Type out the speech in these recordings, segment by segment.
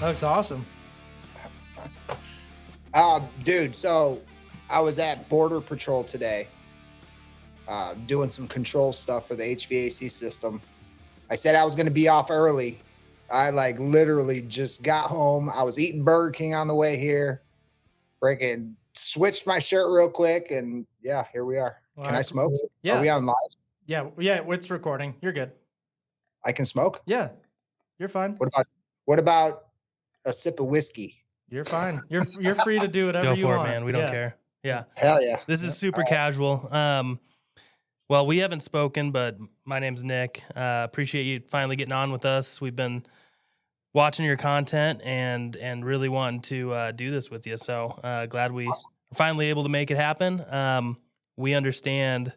looks awesome. Dude, so I was at Border Patrol today, doing some control stuff for the HVAC system. I said I was going to be off early. I like literally just got home. I was eating Burger King on the way here. Freaking switched my shirt real quick, and yeah, here we are. Well, Can I smoke? Yeah. Are we on live? Yeah, it's recording. You're good. I can smoke? Yeah, you're fine. What about a sip of whiskey? You're fine. You're free to do whatever Go you for want. it, man. We don't care. Yeah. Hell yeah. This is super casual. Well, we haven't spoken, but my name's Nick. Appreciate you finally getting on with us. We've been watching your content and really wanting to do this with you. So glad we are finally able to make it happen. We understand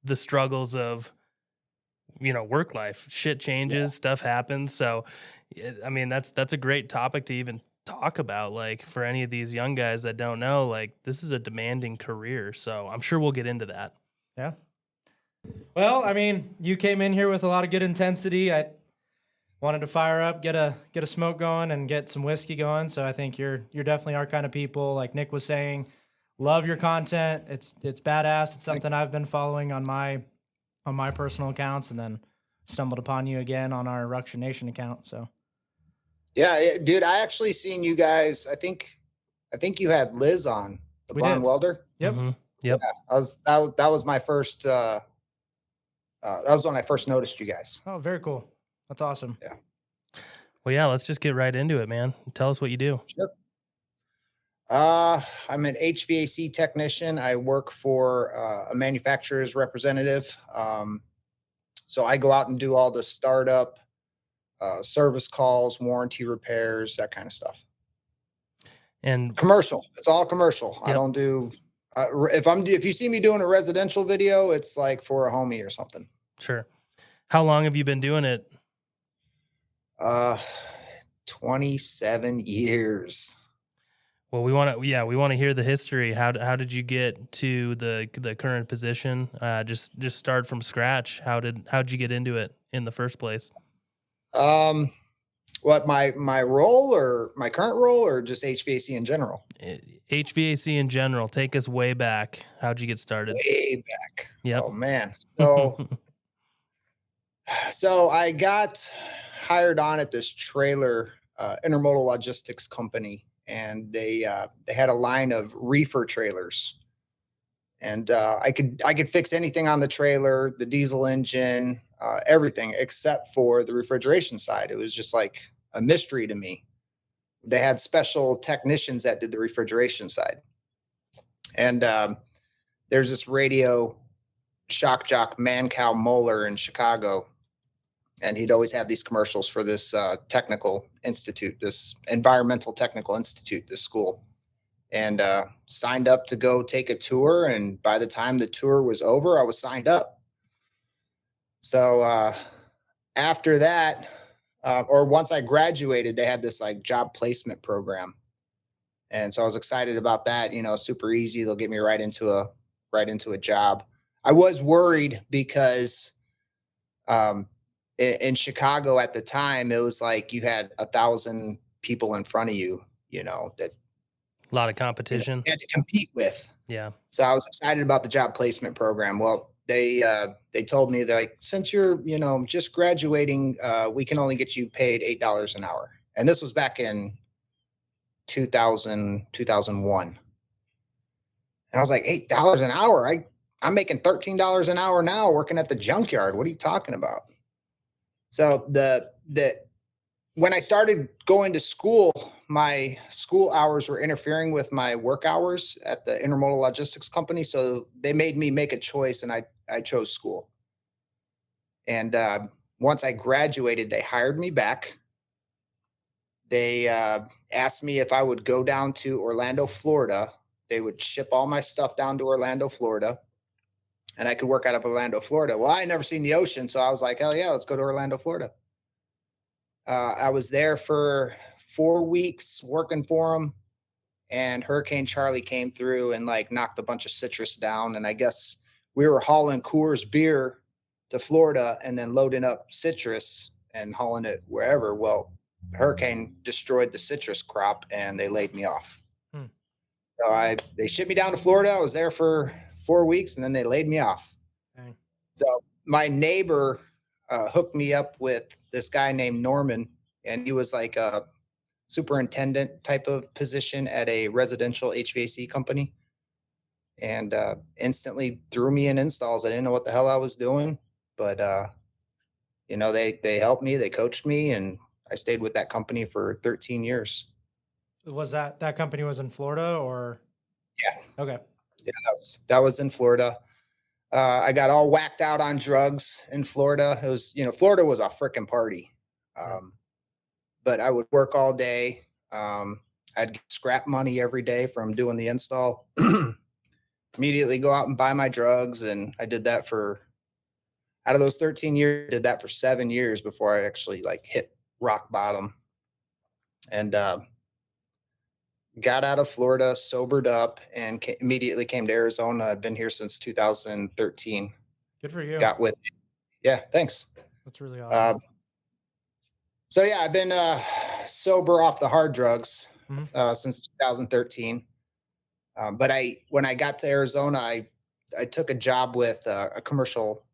the struggles of, work life. Shit changes, stuff happens. So, I mean, that's a great topic to even talk about. Like for any of these young guys that don't know, like this is a demanding career. So I'm sure we'll get into that. Yeah. Well, I mean, you came in here with a lot of good intensity. I wanted to fire up, get a smoke going, and get some whiskey going. So I think you're definitely our kind of people. Like Nick was saying, love your content. It's badass. It's something I've been following on my personal accounts, and then stumbled upon you again on our Ruction Nation account. So yeah, dude, I actually seen you guys. I think you had Liz on, the blonde welder. Yep. Mm-hmm. Yep. Yeah, that was my first. That was when I first noticed you guys. Oh, very cool. That's awesome. Yeah. Well, yeah, let's just get right into it, man. Tell us what you do. Sure. I'm an HVAC technician. I work for a manufacturer's representative. So I go out and do all the startup, service calls, warranty repairs, that kind of stuff. And commercial. It's all commercial. Yep. I don't do. If you see me doing a residential video, it's like for a homie or something. Sure. How long have you been doing it? 27 years. Well, we want to hear the history. How did you get to the current position? Just start from scratch. How'd you get into it in the first place? What my role or my current role or just HVAC in general? HVAC in general. Take us way back. How'd you get started? Way back. Yeah. Oh man. So I got hired on at this trailer intermodal logistics company, and they had a line of reefer trailers, and I could fix anything on the trailer, the diesel engine, everything except for the refrigeration side. It was just like a mystery to me. They had special technicians that did the refrigeration side, and there's this radio shock jock Mancow Moeller in Chicago. And he'd always have these commercials for this technical institute, this environmental technical institute, this school, and signed up to go take a tour. And by the time the tour was over, I was signed up. So after that, or once I graduated, they had this like job placement program. And so I was excited about that, super easy. They'll get me right into a job. I was worried because in Chicago at the time, it was like you had 1,000 people in front of you, that a lot of competition you had to compete with. Yeah. So I was excited about the job placement program. Well, they told me that like, since you're, just graduating, we can only get you paid $8 an hour. And this was back in 2001. And I was like, $8 an hour. I'm making $13 an hour now working at the junkyard. What are you talking about? So when I started going to school, my school hours were interfering with my work hours at the intermodal logistics company. So they made me make a choice, and I chose school. And once I graduated, they hired me back. They asked me if I would go down to Orlando, Florida. They would ship all my stuff down to Orlando, Florida, and I could work out of Orlando, Florida. Well, I had never seen the ocean, so I was like, hell yeah, let's go to Orlando, Florida. I was there for 4 weeks working for them, and Hurricane Charlie came through and like knocked a bunch of citrus down. And I guess we were hauling Coors beer to Florida and then loading up citrus and hauling it wherever. Well, hurricane destroyed the citrus crop and they laid me off. Hmm. So they shipped me down to Florida. I was there for 4 weeks and then they laid me off. Dang. So my neighbor hooked me up with this guy named Norman, and he was like a superintendent type of position at a residential HVAC company, and instantly threw me in installs. I didn't know what the hell I was doing, but they helped me, they coached me, and I stayed with that company for 13 years. Was that company was in Florida or? Yeah. Okay. Yeah, that was in Florida. I got all whacked out on drugs in Florida. It was, Florida was a freaking party. But I would work all day. I'd get scrap money every day from doing the install. Immediately go out and buy my drugs. And I did that out of those 13 years, did that for 7 years before I actually hit rock bottom. And got out of Florida, sobered up, and immediately came to Arizona. I've been here since 2013. Good for you. Yeah, thanks. That's really awesome. So yeah, I've been sober off the hard drugs Mhm. since 2013. But when I got to Arizona, I took a job with a commercial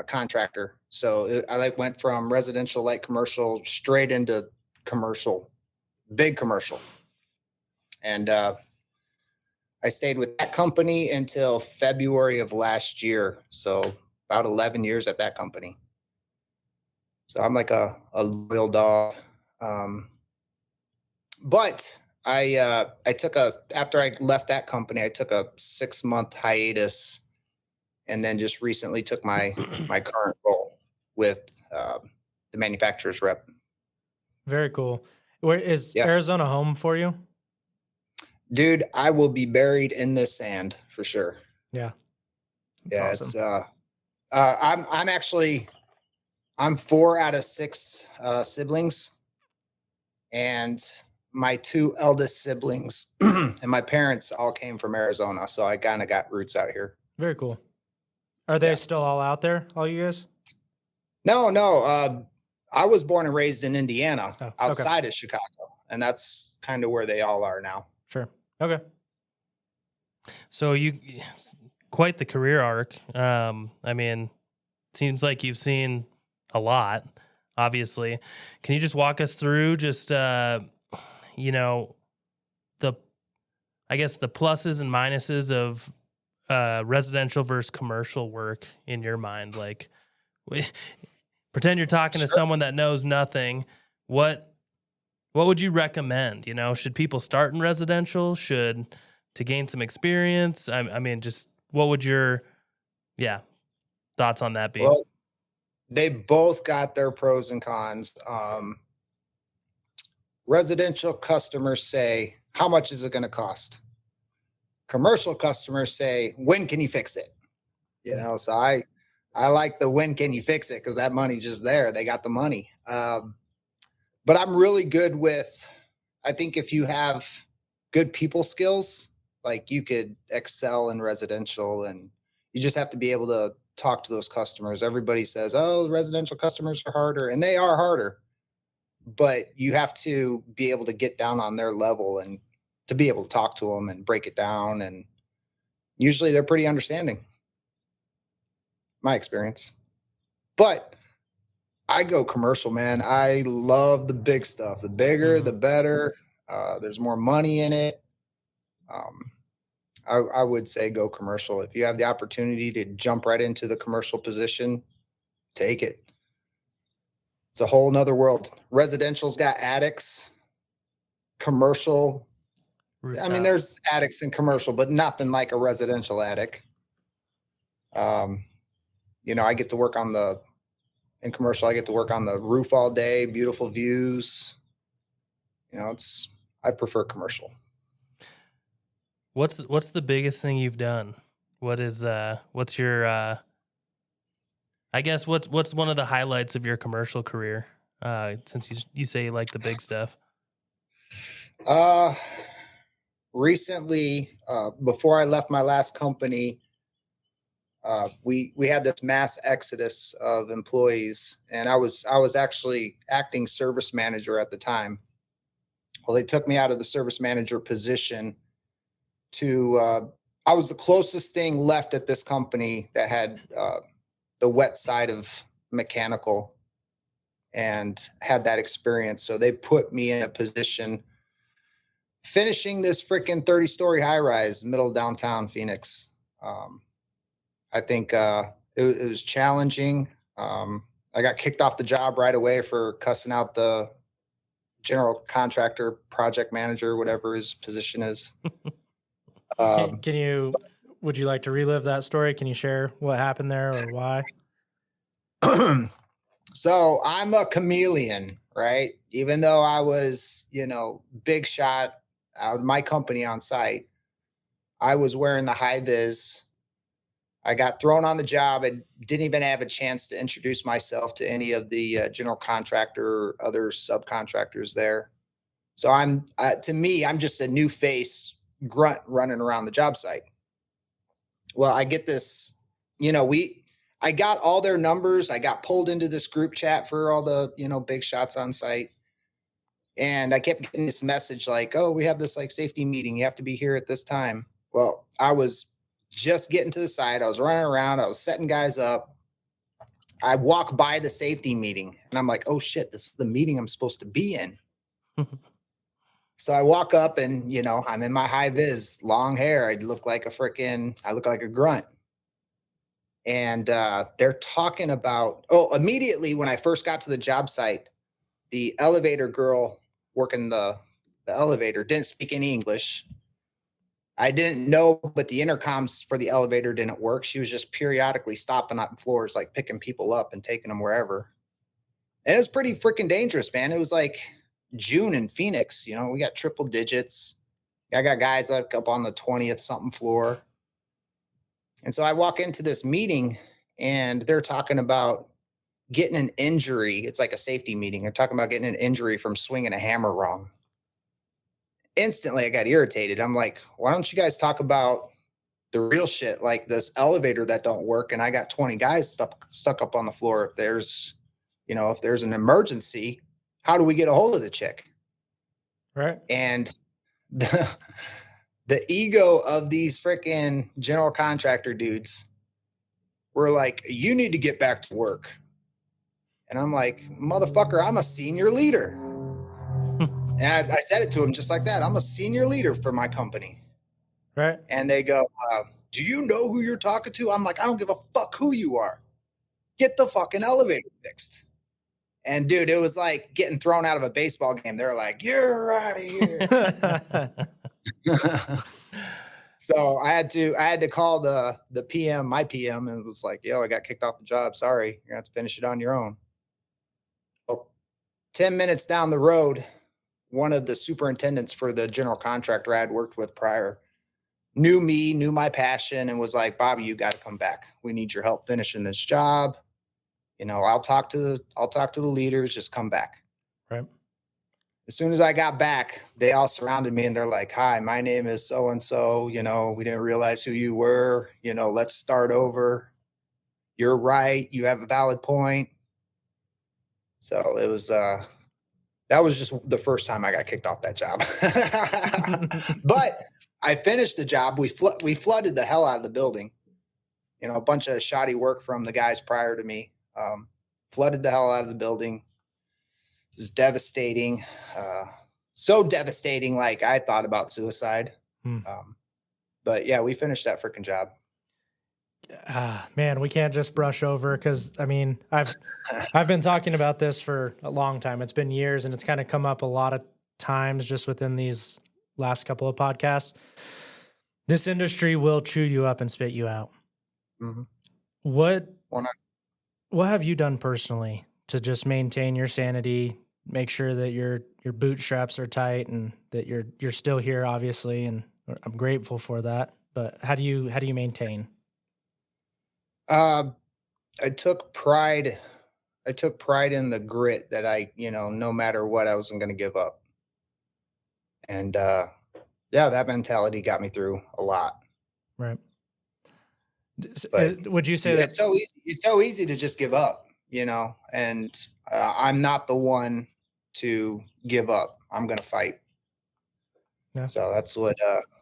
contractor. So I went from residential light commercial straight into commercial, big commercial. And I stayed with that company until February of last year. So about 11 years at that company. So I'm like a loyal dog. But after I left that company, I took a 6-month hiatus, and then just recently took my current role with the manufacturer's rep. Very cool. Where is Yeah. Arizona home for you? Dude, I will be buried in the sand for sure. Yeah. That's awesome. I'm 4 out of 6 siblings, and my 2 eldest siblings and my parents all came from Arizona, so I kind of got roots out here. Very cool. Are they still all out there, all you guys? No. I was born and raised in Indiana, Oh, okay. outside of Chicago, and that's kind of where they all are now. Sure. Okay. So quite the career arc. I mean, seems like you've seen a lot, obviously. Can you just walk us through just, I guess the pluses and minuses of residential versus commercial work in your mind? Like, pretend you're talking to Sure. someone that knows nothing. What would you recommend? Should people start in residential? To gain some experience? I mean, just what would your thoughts on that be? Well, they both got their pros and cons. Residential customers say, how much is it going to cost? Commercial customers say, when can you fix it? So I like the when can you fix it, because that money's just there. They got the money. But I'm really good with, I think if you have good people skills, like you could excel in residential, and you just have to be able to talk to those customers. Everybody says, oh, the residential customers are harder, and they are harder, but you have to be able to get down on their level and to be able to talk to them and break it down. And usually they're pretty understanding, my experience. But I go commercial, man. I love the big stuff. The bigger, the better. There's more money in it. I would say go commercial. If you have the opportunity to jump right into the commercial position, take it. It's a whole nother world. Residential's got attics. Commercial, I mean, there's attics in commercial, but nothing like a residential attic. I get to work in commercial, I get to work on the roof all day, beautiful views. I prefer commercial. What's the biggest thing you've done? What's your I guess what's one of the highlights of your commercial career? Since you say you like the big stuff. Recently, before I left my last company, we had this mass exodus of employees, and I was actually acting service manager at the time. Well, they took me out of the service manager position to I was the closest thing left at this company that had the wet side of mechanical and had that experience. So they put me in a position finishing this freaking 30-story high rise middle of downtown Phoenix. I think it was challenging. I got kicked off the job right away for cussing out the general contractor, project manager, whatever his position is. Would you like to relive that story? Can you share what happened there or why? So I'm a chameleon, right? Even though I was, big shot out of my company on site, I was wearing the high vis. I got thrown on the job and didn't even have a chance to introduce myself to any of the general contractor or other subcontractors there. So to me, I'm just a new face grunt running around the job site. Well, I get this, I got all their numbers. I got pulled into this group chat for all the, big shots on site. And I kept getting this message like, oh, we have this like safety meeting. You have to be here at this time. Well, I was just getting to the site. I was running around. I was setting guys up. I walk by the safety meeting and I'm like, oh shit, this is the meeting I'm supposed to be in. So I walk up and, I'm in my high vis, long hair. I look like a grunt. And they're talking about, immediately when I first got to the job site, the elevator girl working the elevator didn't speak any English. I didn't know, but the intercoms for the elevator didn't work. She was just periodically stopping on floors, like picking people up and taking them wherever. And it was pretty freaking dangerous, man. It was like June in Phoenix, we got triple digits. I got guys up on the 20th something floor. And so I walk into this meeting and they're talking about getting an injury. It's like a safety meeting. They're talking about getting an injury from swinging a hammer wrong. Instantly, I got irritated. I'm like, why don't you guys talk about the real shit, like this elevator that don't work? And I got 20 guys stuck up on the floor. If there's an emergency, how do we get a hold of the chick? Right. And the ego of these freaking general contractor dudes were like, you need to get back to work. And I'm like, motherfucker, I'm a senior leader. And I said it to him just like that. I'm a senior leader for my company. Right. And they go, do you know who you're talking to? I'm like, I don't give a fuck who you are. Get the fucking elevator fixed. And dude, it was like getting thrown out of a baseball game. They're like, you're out of here. So I had to call the PM, my PM, and it was like, yo, I got kicked off the job. Sorry. You're gonna have to finish it on your own. 10 minutes down the road, one of the superintendents for the general contractor I had worked with prior knew me, knew my passion, and was like, Bobby, you got to come back. We need your help finishing this job. I'll talk to the leaders, just come back. Right. As soon as I got back, they all surrounded me and they're like, hi, my name is so-and-so. We didn't realize who you were. Let's start over. You're right. You have a valid point. So it was, that was just the first time I got kicked off that job. But I finished the job. We flooded the hell out of the building. A bunch of shoddy work from the guys prior to me. Flooded the hell out of the building. It was devastating. So devastating, like I thought about suicide. But yeah, we finished that freaking job. Man, we can't just brush over because I've been talking about this for a long time. It's been years, and it's kind of come up a lot of times just within these last couple of podcasts. This industry will chew you up and spit you out. Mm-hmm. What have you done personally to just maintain your sanity, make sure that your bootstraps are tight, and that you're still here, obviously, and I'm grateful for that. But how do you maintain? I took pride in the grit that no matter what, I wasn't going to give up. And that mentality got me through a lot. Right. But Would you say that? it's so easy. It's so easy to just give up, and I'm not the one to give up. I'm going to fight. Yeah. So that's what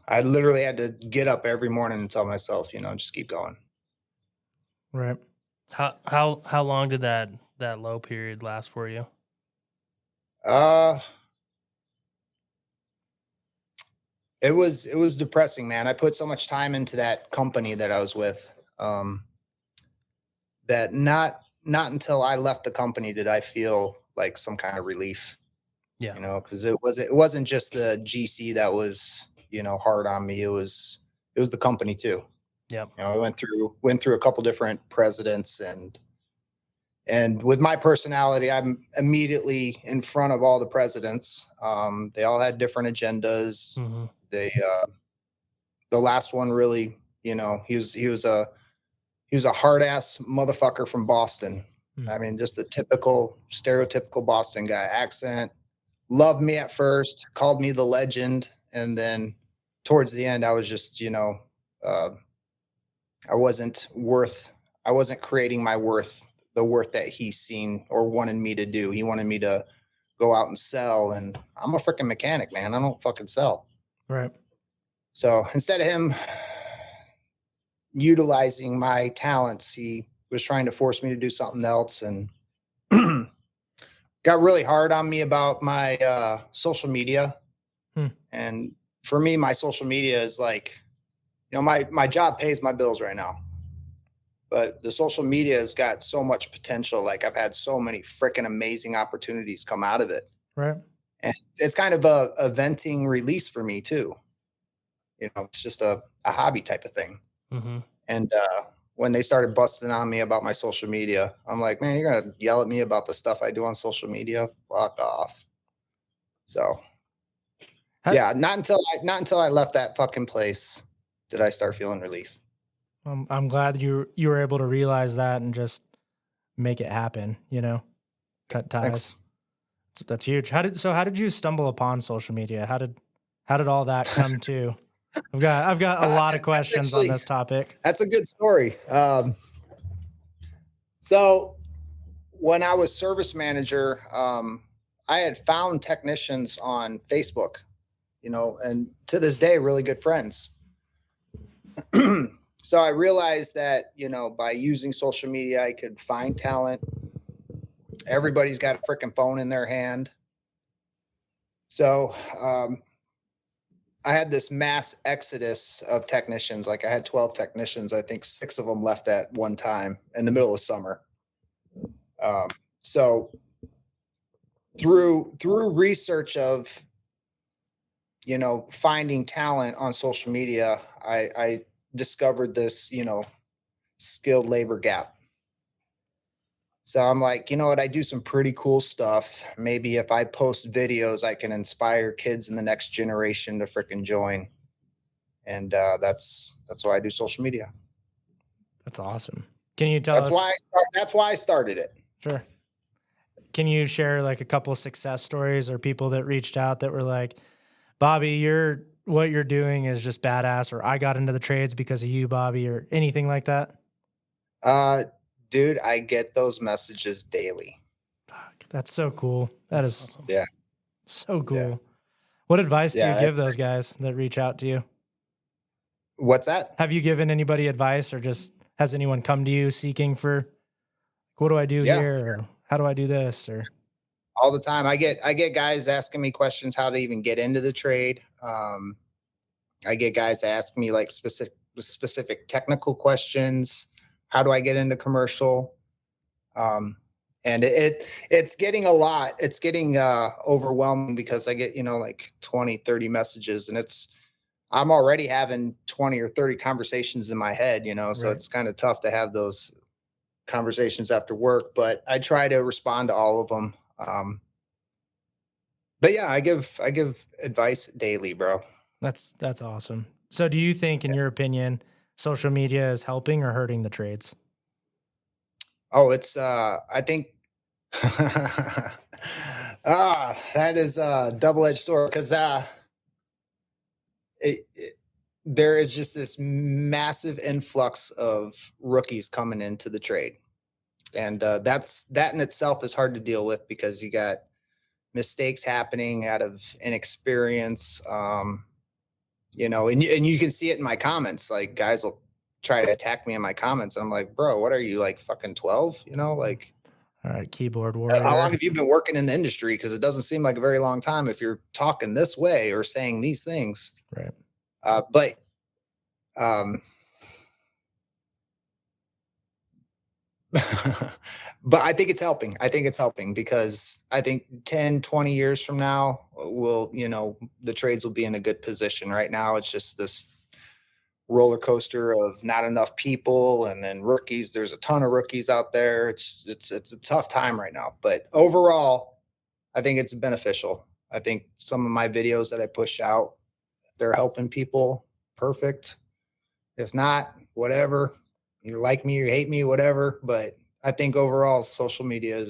I literally had to get up every morning and tell myself, just keep going. Right. How long did that low period last for you? It was depressing, man. I put so much time into that company that I was with, that not until I left the company did I feel like some kind of relief. Yeah. Because it wasn't just the GC that was, hard on me. It was the company too. Yep. I went through a couple different presidents, and with my personality, I'm immediately in front of all the presidents. They all had different agendas. Mm-hmm. The last one really, he was a hard ass motherfucker from Boston. I mean, just the typical stereotypical Boston guy accent. Loved me at first, called me the legend, and then towards the end, I was just, I wasn't creating my worth, the worth that he seen or wanted me to do. He wanted me to go out and sell, and I'm a freaking mechanic, man. I don't fucking sell. Right. So instead of him utilizing my talents, he was trying to force me to do something else, and got really hard on me about my social media. And for me, my social media is like, my job pays my bills right now, but the social media has got so much potential. Like I've had so many freaking amazing opportunities come out of it. Right. And it's kind of a venting release for me too. It's just a hobby type of thing. Mm-hmm. And when they started busting on me about my social media, I'm like, man, you're going to yell at me about the stuff I do on social media? Fuck off. So yeah, not until I left that fucking place did I start feeling relief. I'm glad you were able to realize that and just make it happen, cut ties. Thanks. That's huge. How did you stumble upon social media? How did all that come to? I've got a lot of questions on this topic. That's a good story. So when I was service manager, I had found technicians on Facebook, and to this day, really good friends. So I realized that, by using social media, I could find talent. Everybody's got a freaking phone in their hand. So I had this mass exodus of technicians. Like I had 12 technicians. I think 6 of them left at one time in the middle of summer. So through research of, finding talent on social media, I discovered this, skilled labor gap. So I'm like, you know what? I do some pretty cool stuff. Maybe if I post videos, I can inspire kids in the next generation to freaking join. And that's why I do social media. That's awesome. Can you tell us? That's why I started it. Sure. Can you share like a couple of success stories or people that reached out that were like, Bobby, what you're doing is just badass, or I got into the trades because of you, Bobby, or anything like that? Dude, I get those messages daily. Fuck, that's so cool. That is awesome. Yeah. So cool. Yeah. What advice do you give those guys that reach out to you? What's that? Have you given anybody advice, or just has anyone come to you seeking for, what do I do here? Or how do I do this? Or all the time. I get guys asking me questions how to even get into the trade. I get guys asking me like specific technical questions. How do I get into commercial? And it's getting a lot. It's getting overwhelming because I get, like 20, 30 messages, and I'm already having 20 or 30 conversations in my head, so it's kind of tough to have those conversations after work, but I try to respond to all of them. But yeah, I give advice daily, bro. that's awesome. So do you think, in your opinion, social media is helping or hurting the trades? Oh, it's, I think, that is a double-edged sword, because there is just this massive influx of rookies coming into the trade. And that in itself is hard to deal with because you got mistakes happening out of inexperience. You know, and you can see it in my comments. Like guys will try to attack me in my comments. I'm like, bro, what are you, like fucking 12? You know, like, All right, keyboard how warrior. long have you been working in the industry? Because it doesn't seem like a very long time if you're talking this way or saying these things. Right. But but I think it's helping. I think it's helping because I think 10, 20 years from now, the trades will be in a good position. Right now, it's just this roller coaster of not enough people and then rookies. There's a ton of rookies out there. It's a tough time right now. But overall, I think it's beneficial. I think some of my videos that I push out, they're helping people. Perfect. If not, whatever. You like me or hate me, whatever. But I think overall, social media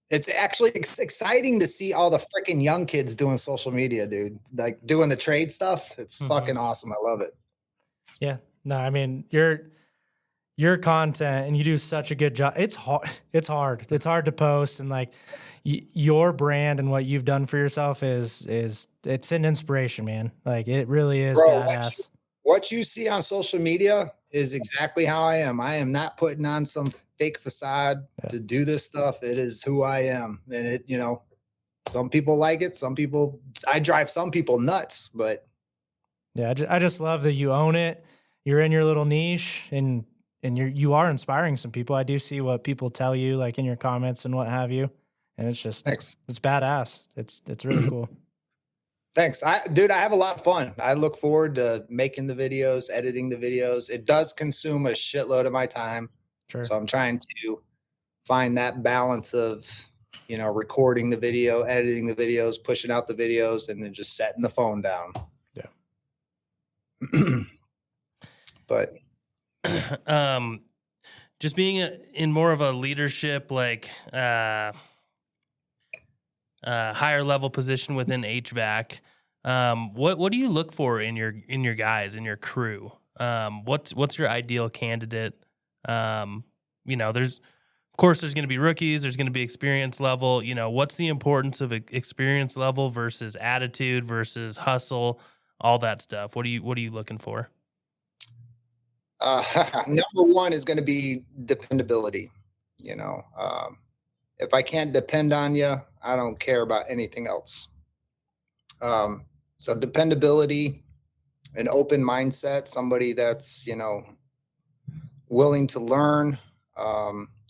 it's actually exciting to see all the freaking young kids doing social media, dude. Like doing the trade stuff. It's fucking awesome. I love it. Yeah. No, I mean, your content and you do such a good job. It's hard. It's hard to post, and like your brand and what you've done for yourself is it's an inspiration, man. Like it really is. Bro, badass. What you see on social media is exactly how I am. I am not putting on some fake facade to do this stuff. It is who I am. And some people like it. I drive some people nuts, but yeah, I just love that you own it. You're in your little niche and you are inspiring some people. I do see what people tell you, like in your comments and what have you. And it's just, thanks. It's badass. It's really cool. Thanks. I have a lot of fun. I look forward to making the videos, editing the videos. It does consume a shitload of my time. Sure. So I'm trying to find that balance of, recording the video, editing the videos, pushing out the videos, and then just setting the phone down. Yeah. But just being in more of a leadership, like higher level position within HVAC. What do you look for in your guys, in your crew? What's your ideal candidate? There's going to be rookies, there's going to be experience level. What's the importance of experience level versus attitude versus hustle, all that stuff? What are you looking for? Number one is going to be dependability. If I can't depend on you, I don't care about anything else. So dependability, an open mindset, somebody that's, willing to learn,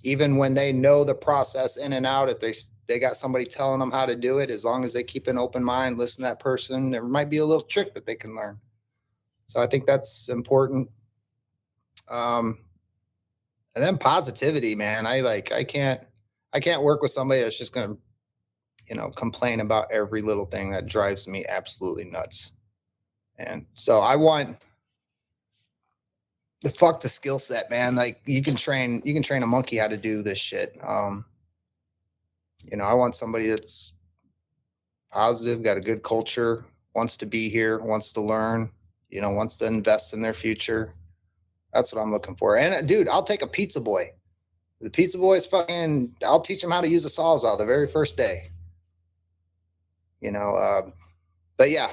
even when they know the process in and out. If they got somebody telling them how to do it, as long as they keep an open mind, listen to that person, there might be a little trick that they can learn. So I think that's important. And then positivity, man. I can't work with somebody that's just going to, complain about every little thing. That drives me absolutely nuts. And so I want the skill set, man. Like you can train a monkey how to do this shit. I want somebody that's positive, got a good culture, wants to be here, wants to learn, wants to invest in their future. That's what I'm looking for. And dude, I'll take a pizza boy. The pizza boy is fucking, I'll teach him how to use a Sawzall the very first day. But yeah,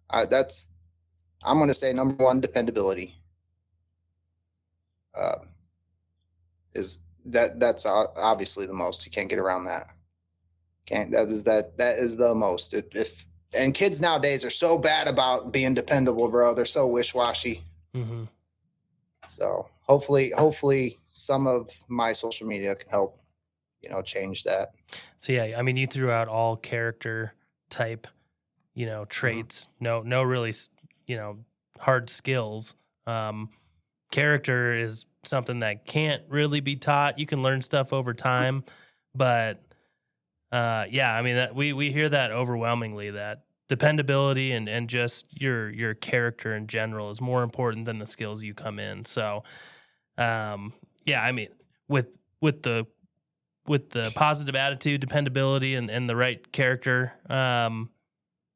I'm going to say number one, dependability. That's obviously the most. You can't get around that. That is the most. And kids nowadays are so bad about being dependable, bro. They're so wish-washy. Mm-hmm. So hopefully some of my social media can help, change that. So yeah, I mean, you threw out all character type, traits, no really, hard skills. Character is something that can't really be taught. You can learn stuff over time, but yeah, I mean, that we hear that overwhelmingly, that dependability and just your character in general is more important than the skills you come in. So, yeah, I mean, with the positive attitude, dependability, and the right character,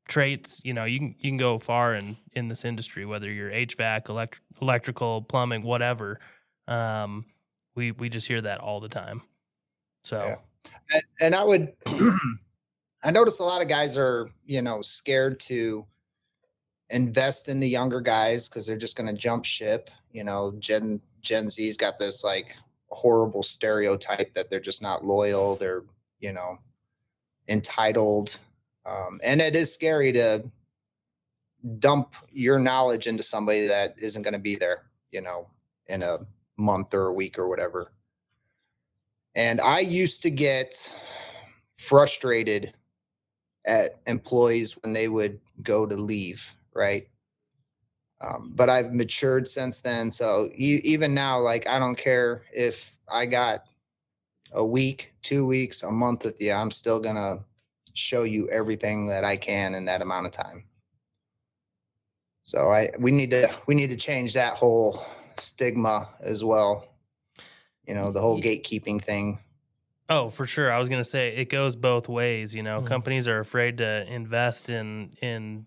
traits, you can go far in this industry, whether you're HVAC, electrical, plumbing, whatever. We just hear that all the time. So, and I would, I notice a lot of guys are, scared to invest in the younger guys because they're just going to jump ship. Gen Z's got this like horrible stereotype that they're just not loyal. They're, entitled. And it is scary to dump your knowledge into somebody that isn't going to be there, in a month or a week or whatever. And I used to get frustrated at employees when they would go to leave, right? But I've matured since then. So even now, like, I don't care if I got a week, 2 weeks, a month with you, I'm still going to show you everything that I can in that amount of time. So we need to change that whole stigma as well. The whole gatekeeping thing. Oh, for sure. I was going to say it goes both ways. Companies are afraid to invest in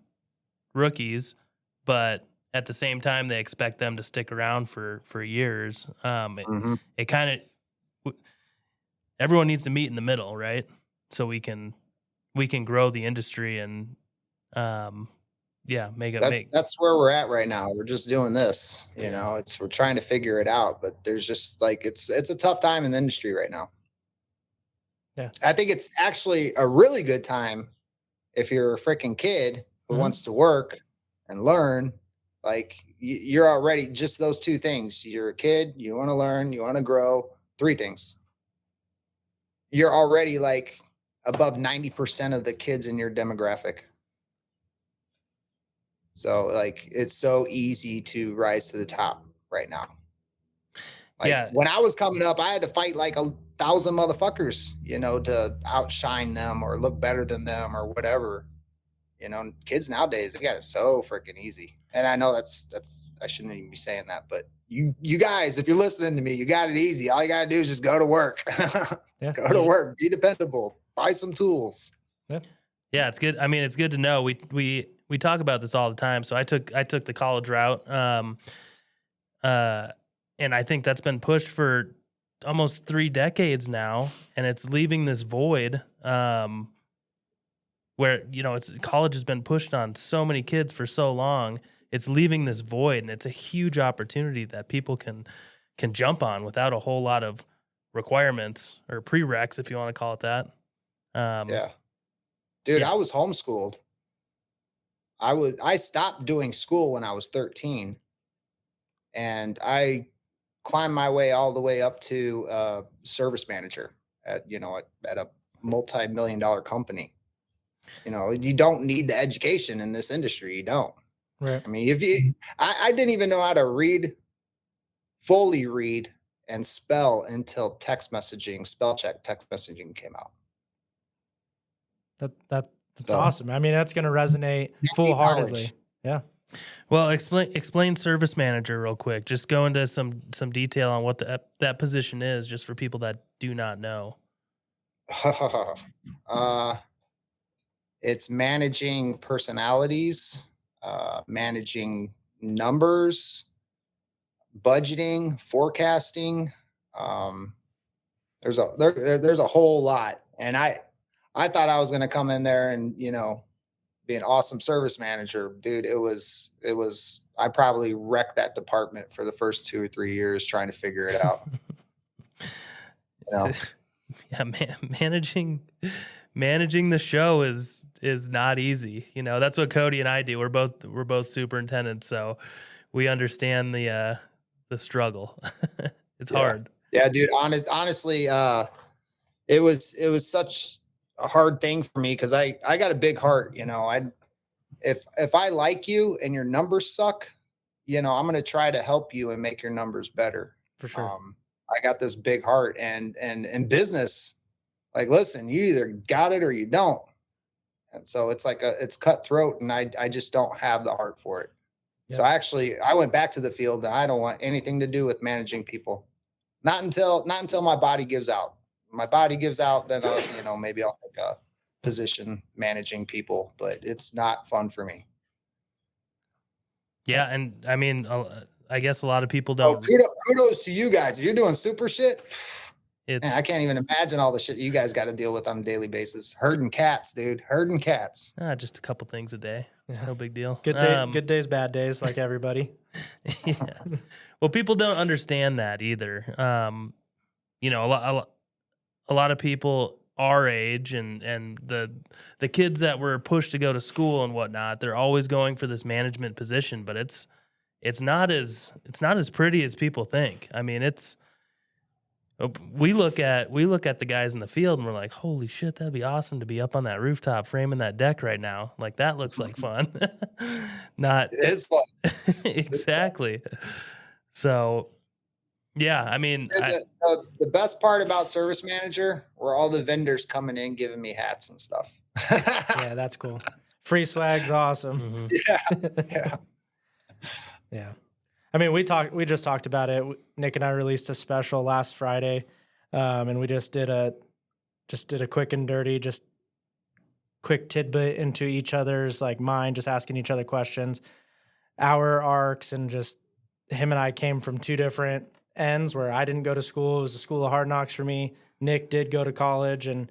rookies, but at the same time, they expect them to stick around for years. It kind of, everyone needs to meet in the middle, right? So we can grow the industry and, make it. That's where we're at right now. We're just doing this, we're trying to figure it out, but there's just like, it's a tough time in the industry right now. Yeah. I think it's actually a really good time if you're a freaking kid who wants to work and learn. Like you're already just those two things. You're a kid, you want to learn, you want to grow, 3 things. You're already like above 90% of the kids in your demographic. So like, it's so easy to rise to the top right now. Like when I was coming up, I had to fight like 1,000 motherfuckers, to outshine them or look better than them or whatever. Kids nowadays, they got it so freaking easy. And I know that's I shouldn't even be saying that, but you guys, if you're listening to me, you got it easy. All you got to do is just go to work. Go to work, be dependable, buy some tools. Yeah, it's good. I mean, it's good to know. We talk about this all the time. So I took the college route. And I think that's been pushed for almost 3 decades now, and it's leaving this void where college has been pushed on so many kids for so long. It's leaving this void, and it's a huge opportunity that people can jump on without a whole lot of requirements or prereqs, if you want to call it that. Dude, I was homeschooled. I stopped doing school when I was 13, and I climbed my way all the way up to service manager at a multi-million-dollar company. You don't need the education in this industry. You don't. Right. I mean, I didn't even know how to fully read and spell until spell check text messaging came out. That's awesome. I mean, that's going to resonate full-heartedly. Yeah. Well, explain service manager real quick. Just go into some detail on what that position is, just for people that do not know. It's managing personalities, managing numbers, budgeting, forecasting. There's a whole lot, and I thought I was going to come in there and be an awesome service manager. Dude, it was I probably wrecked that department for the first 2 or 3 years trying to figure it out. Yeah, managing the show is not easy. That's what Cody and I do. We're both superintendents, so we understand the struggle. It's hard. Yeah, dude, honestly, it was such a hard thing for me because I got a big heart. If I like you and your numbers suck, I'm going to try to help you and make your numbers better. For sure. I got this big heart, and in business, like, listen, you either got it or you don't. And so it's like it's cutthroat, and I just don't have the heart for it. Yeah. So I went back to the field, and I don't want anything to do with managing people. Not until my body gives out. My body gives out, then maybe I'll take a position managing people, but it's not fun for me. Yeah, and I mean, I guess a lot of people Oh, don't. kudos to you guys. If you're doing super shit, It's man, I can't even imagine all the shit you guys got to deal with on a daily basis. Herding cats, dude. Herding cats. just a couple things a day. No big deal. Good day, good days, bad days, like everybody. Yeah. Well, people don't understand that either. You know, a lot of people our age and the kids that were pushed to go to school and whatnot, they're always going for this management position, but it's not as pretty as people think. I mean, we look at the guys in the field and we're like, holy shit, that'd be awesome to be up on that rooftop framing that deck right now. Like, that looks like fun. Not It is fun. exactly. So yeah, I mean, The best part about service manager were all the vendors coming in giving me hats and stuff. Yeah, that's cool. Free swag's awesome. Yeah. Yeah. I mean, we just talked about it. Nick and I released a special last Friday, and we just did a quick and dirty, just quick tidbit into each other's like mind, just asking each other questions, our arcs, and just him and I came from two different ends where I didn't go to school. It was a school of hard knocks for me. Nick did go to college, and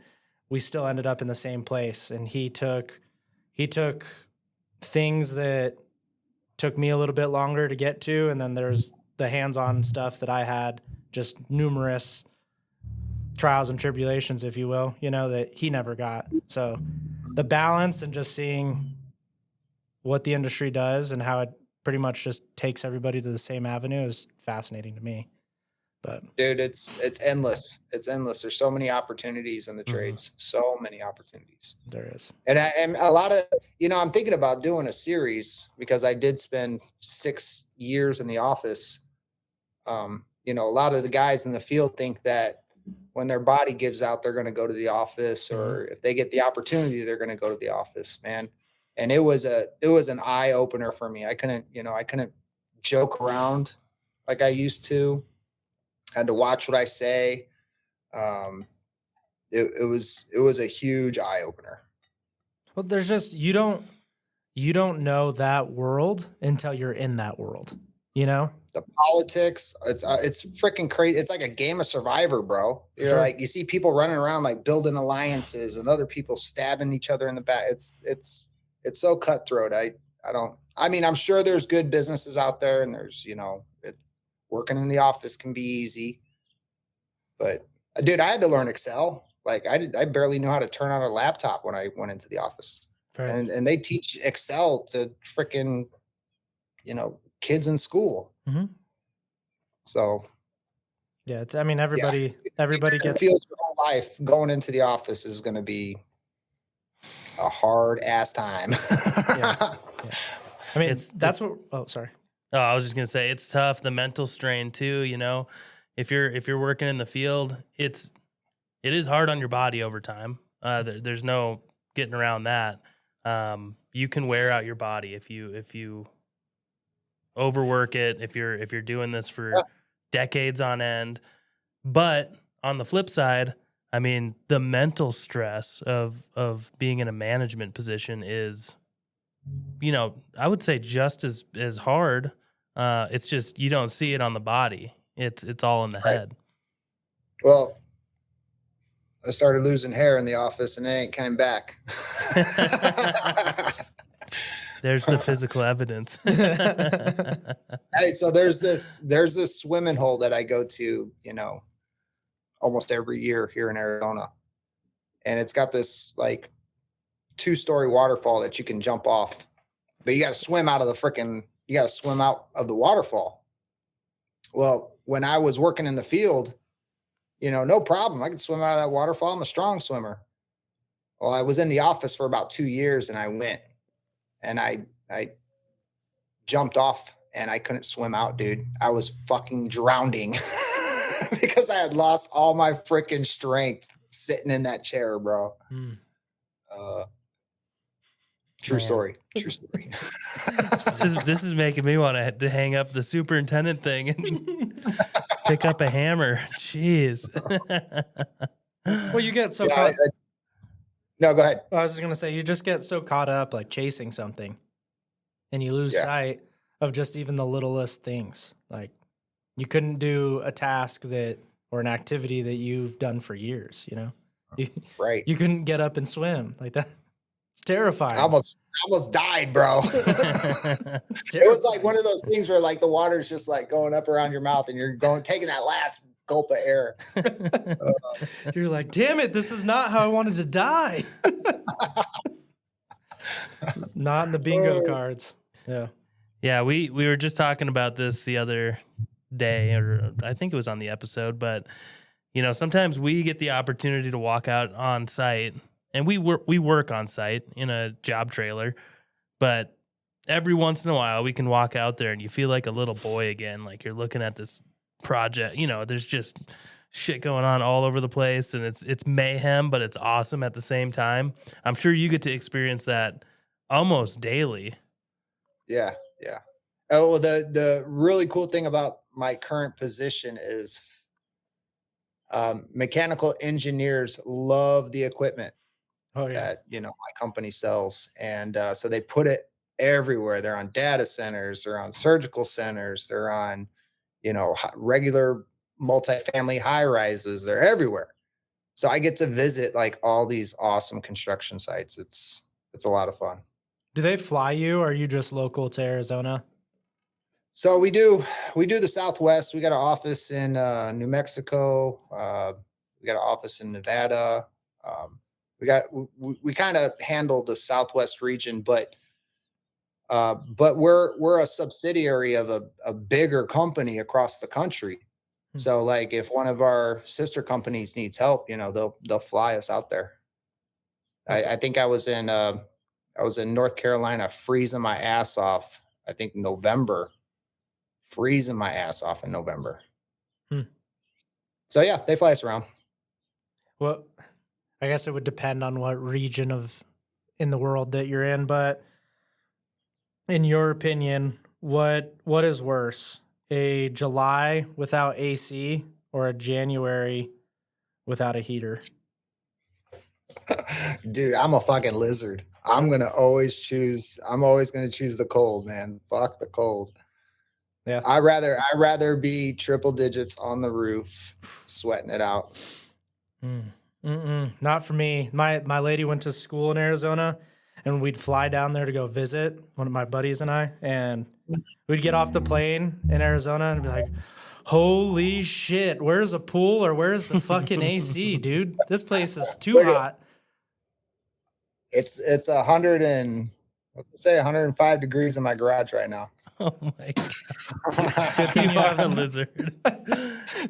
we still ended up in the same place. And he took things that took me a little bit longer to get to, and then there's the hands-on stuff that I had, just numerous trials and tribulations, if you will, that he never got. So the balance and just seeing what the industry does and how it pretty much just takes everybody to the same avenue is fascinating to me. But Dude, it's endless. It's endless. There's so many opportunities in the trades. So many opportunities. there is. And a lot of, I'm thinking about doing a series because I did spend 6 years in the office. A lot of the guys in the field think that when their body gives out, they're going to go to the office, or if they get the opportunity, they're going to go to the office, man. And it was an eye opener for me. I couldn't joke around like I used to. Had to watch what I say. It was a huge eye opener. Well, there's just you don't know that world until you're in that world, The politics, it's freaking crazy. It's like a game of Survivor, bro. You're Sure. like, you see people running around like building alliances and other people stabbing each other in the back. It's so cutthroat. I'm sure there's good businesses out there, and there's, working in the office can be easy, but dude, I had to learn Excel. Like I barely knew how to turn on a laptop when I went into the office. Right. And they teach Excel to freaking, kids in school. Mm-hmm. So Yeah, everybody gets feels your whole life going into the office is going to be a hard ass time. Yeah. I mean, sorry. Oh, I was just gonna say it's tough. The mental strain too. If you're working in the field, it is hard on your body over time. There's no getting around that. You can wear out your body if you overwork it. If you're doing this for decades on end. But on the flip side, I mean, the mental stress of being in a management position is, I would say just as hard. It's just you don't see it on the body. It's all in the head. Well, I started losing hair in the office and it ain't coming back. There's the physical evidence. Hey, so there's this swimming hole that I go to, almost every year here in Arizona. And it's got this like 2-story waterfall that you can jump off, but you got to swim out of the waterfall. Well, when I was working in the field, no problem. I could swim out of that waterfall. I'm a strong swimmer. Well, I was in the office for about 2 years and I went and I jumped off and I couldn't swim out, dude. I was fucking drowning because I had lost all my freaking strength sitting in that chair, bro. True story. This is making me want to hang up the superintendent thing and pick up a hammer. Jeez. Well, you get so No, go ahead. I was just gonna say, you just get so caught up like chasing something, and you lose Yeah. sight of just even the littlest things. Like you couldn't do a task or an activity that you've done for years. You, Right. you couldn't get up and swim like that. It's terrifying. I almost died, bro. It's It was like one of those things where like the water's just like going up around your mouth and you're taking that last gulp of air. You're like, damn it, this is not how I wanted to die. Not in the bingo cards. Yeah. Yeah, we were just talking about this the other day, or I think it was on the episode, but sometimes we get the opportunity to walk out on site, and we work on site in a job trailer, but every once in a while we can walk out there and you feel like a little boy again, like you're looking at this project, there's just shit going on all over the place, and it's mayhem, but it's awesome at the same time. I'm sure you get to experience that almost daily. Yeah. Oh, well, the really cool thing about my current position is mechanical engineers love the equipment Oh yeah. that my company sells, and so they put it everywhere. They're on data centers, they're on surgical centers, they're on regular multifamily high rises. They're everywhere. So I get to visit like all these awesome construction sites. It's a lot of fun. Do they fly you, or are you just local to Arizona? So we do the Southwest. We got an office in New Mexico. We got an office in Nevada. We kind of handle the Southwest region, but we're a subsidiary of a bigger company across the country. So like if one of our sister companies needs help, they'll fly us out there. I think I was in North Carolina freezing my ass off. I think November. Freezing my ass off in November. So yeah, they fly us around. Well, I guess it would depend on what region in the world that you're in, but in your opinion, what is worse? A July without AC or a January without a heater? Dude, I'm a fucking lizard. I'm always going to choose the cold, man. Fuck the cold. Yeah. I'd rather be triple digits on the roof, sweating it out. Not for me. My lady went to school in Arizona, and we'd fly down there to go visit, one of my buddies and I, and we'd get off the plane in Arizona and be like, holy shit, where's a pool or where's the fucking AC, dude? This place is too hot. It's 105 degrees in my garage right now. Oh my god! Good thing You are a lizard.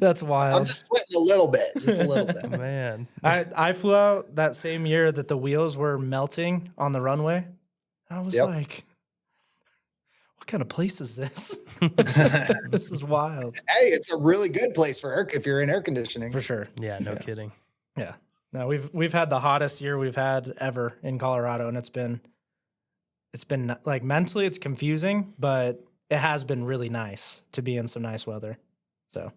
That's wild. I'm just sweating a little bit, just a little bit. Man, I flew out that same year that the wheels were melting on the runway. I was like, what kind of place is this? This is wild. Hey, it's a really good place if you're in air conditioning. For sure. yeah, no kidding. Yeah. No, we've had the hottest year we've had ever in Colorado, and it's been like mentally it's confusing, but it has been really nice to be in some nice weather. So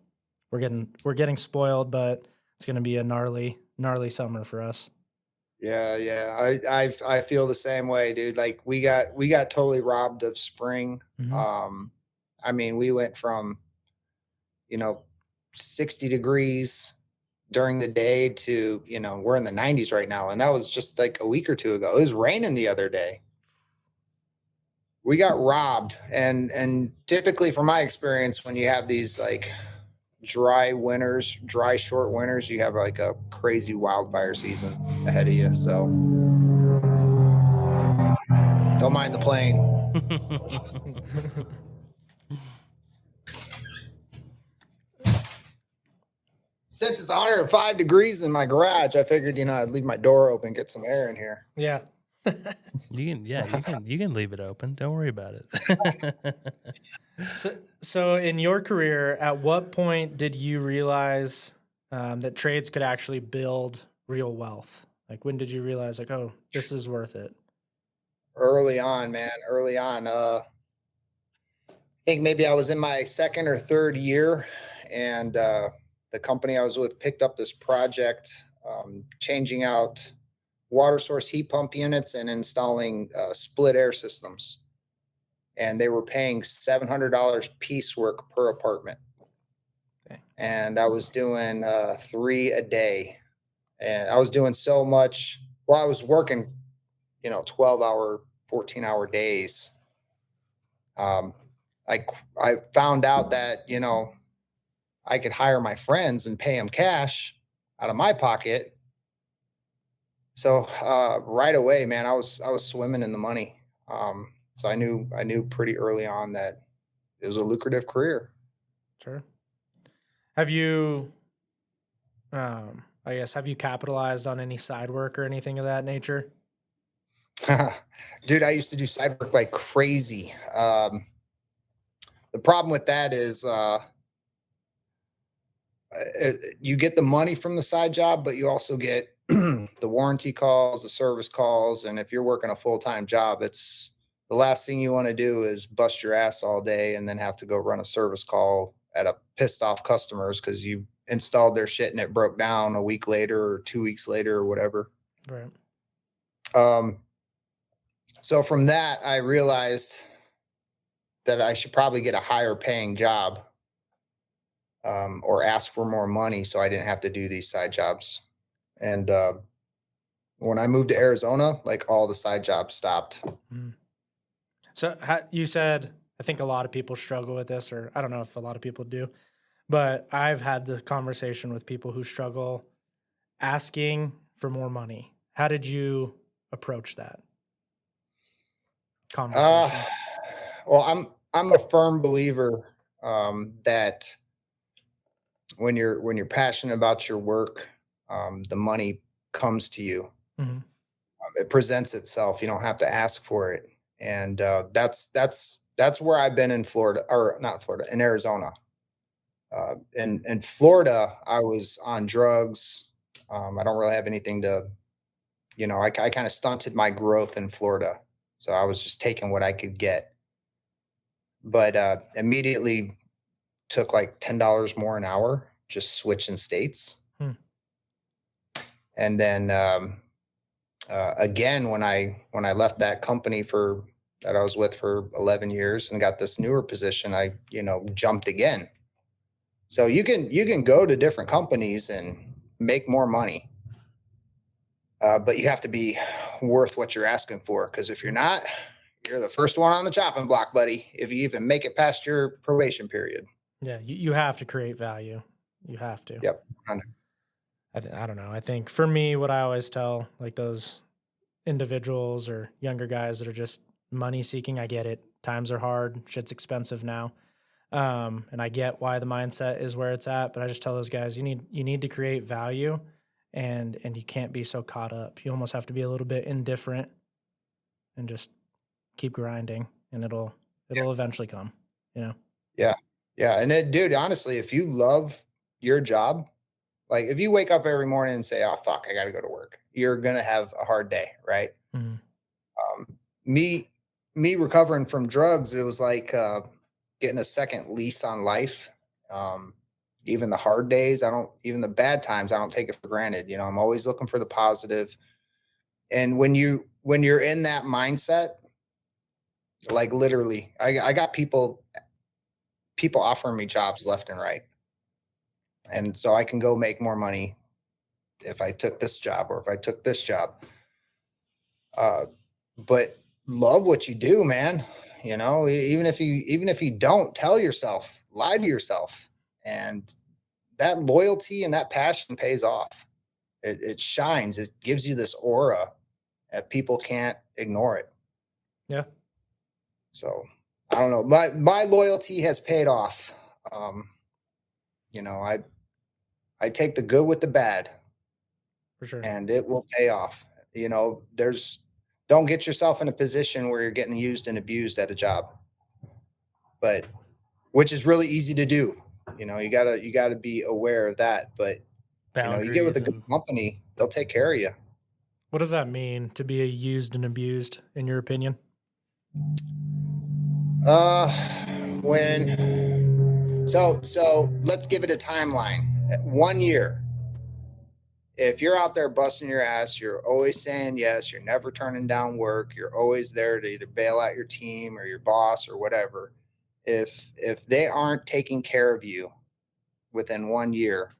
we're getting spoiled, but it's going to be a gnarly summer for us. Yeah. I feel the same way, dude. Like we got totally robbed of spring. Mm-hmm. I mean, we went from 60 degrees during the day to we're in the 90s right now, and that was just like a week or two ago. It was raining the other day. We got robbed, and typically from my experience, when you have these like dry short winters, you have like a crazy wildfire season ahead of you. So don't mind the plane. Since it's 105 degrees in my garage, I figured I'd leave my door open, get some air in here. Yeah. You can leave it open. Don't worry about it. So in your career, at what point did you realize that trades could actually build real wealth? Like, when did you realize, like, oh, this is worth it? Early on, man. Early on. I think maybe I was in my second or third year, and the company I was with picked up this project, changing out water source heat pump units and installing split air systems. And they were paying $700 piecework per apartment. Okay. And I was doing 3 a day. And I was doing so much. Well, I was working, 12-hour, 14-hour days. I found out that, I could hire my friends and pay them cash out of my pocket. So right away, man, I was swimming in the money. So I knew pretty early on that it was a lucrative career. Sure. Have you, have you capitalized on any side work or anything of that nature? Dude, I used to do side work like crazy. The problem with that is you get the money from the side job, but you also get the warranty calls, the service calls. And if you're working a full-time job, it's the last thing you want to do is bust your ass all day and then have to go run a service call at a pissed off customers because you installed their shit and it broke down a week later or 2 weeks later or whatever. Right. So from that, I realized that I should probably get a higher paying job, or ask for more money so I didn't have to do these side jobs. And when I moved to Arizona, like all the side jobs stopped. Mm. So you said, I think a lot of people struggle with this, or I don't know if a lot of people do, but I've had the conversation with people who struggle asking for more money. How did you approach that conversation? Well, I'm a firm believer that when you're passionate about your work, the money comes to you. Mm-hmm. It presents itself. You don't have to ask for it. And that's where I've been in Florida, or not Florida, in Arizona. In Florida, I was on drugs. I don't really have anything to, I kind of stunted my growth in Florida. So I was just taking what I could get. But immediately took like $10 more an hour, just switching states. And then again, when I left that company that I was with for 11 years and got this newer position, I jumped again. So you can go to different companies and make more money, but you have to be worth what you're asking for. Because if you're not, you're the first one on the chopping block, buddy. If you even make it past your probation period. Yeah, you have to create value. You have to. Yep. I don't know. I think for me, what I always tell like those individuals or younger guys that are just money seeking, I get it. Times are hard. Shit's expensive now. And I get why the mindset is where it's at, but I just tell those guys, you need to create value and you can't be so caught up. You almost have to be a little bit indifferent and just keep grinding and it'll eventually come, Yeah. Yeah. And dude, honestly, if you love your job, like if you wake up every morning and say, oh, fuck, I got to go to work, you're going to have a hard day. Right. Mm-hmm. Me recovering from drugs, it was like getting a second lease on life. Even the hard days, even the bad times, I don't take it for granted. I'm always looking for the positive. And when you're in that mindset, like literally, I got people offering me jobs left and right. And so I can go make more money if I took this job or if I took this job. But love what you do, man. Even if you don't, tell yourself, lie to yourself. And that loyalty and that passion pays off. It shines. It gives you this aura that people can't ignore it. Yeah. So I don't know. My loyalty has paid off. I take the good with the bad. For sure. And it will pay off. Don't get yourself in a position where you're getting used and abused at a job, but which is really easy to do. You gotta be aware of that, but you get with a good company, they'll take care of you. What does that mean to be used and abused in your opinion? So let's give it a timeline. 1 year. if you're out there busting your ass, you're always saying yes, you're never turning down work, you're always there to either bail out your team or your boss or whatever. If they aren't taking care of you within 1 year,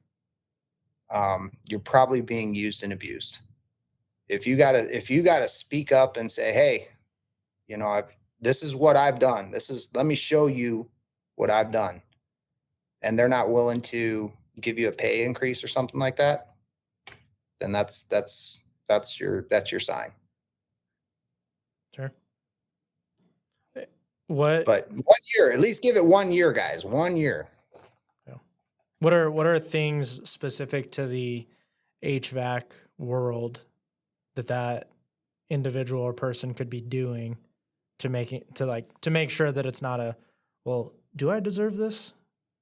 you're probably being used and abused. If you gotta speak up and say, hey, you know, this is what I've done. Let me show you what I've done. And they're not willing to give you a pay increase or something like that, then that's your sign. Sure. What But 1 year, at least give it 1 year, guys. 1 year. what are things specific to the HVAC world that individual or person could be doing to make sure that it's not a, well, do I deserve this?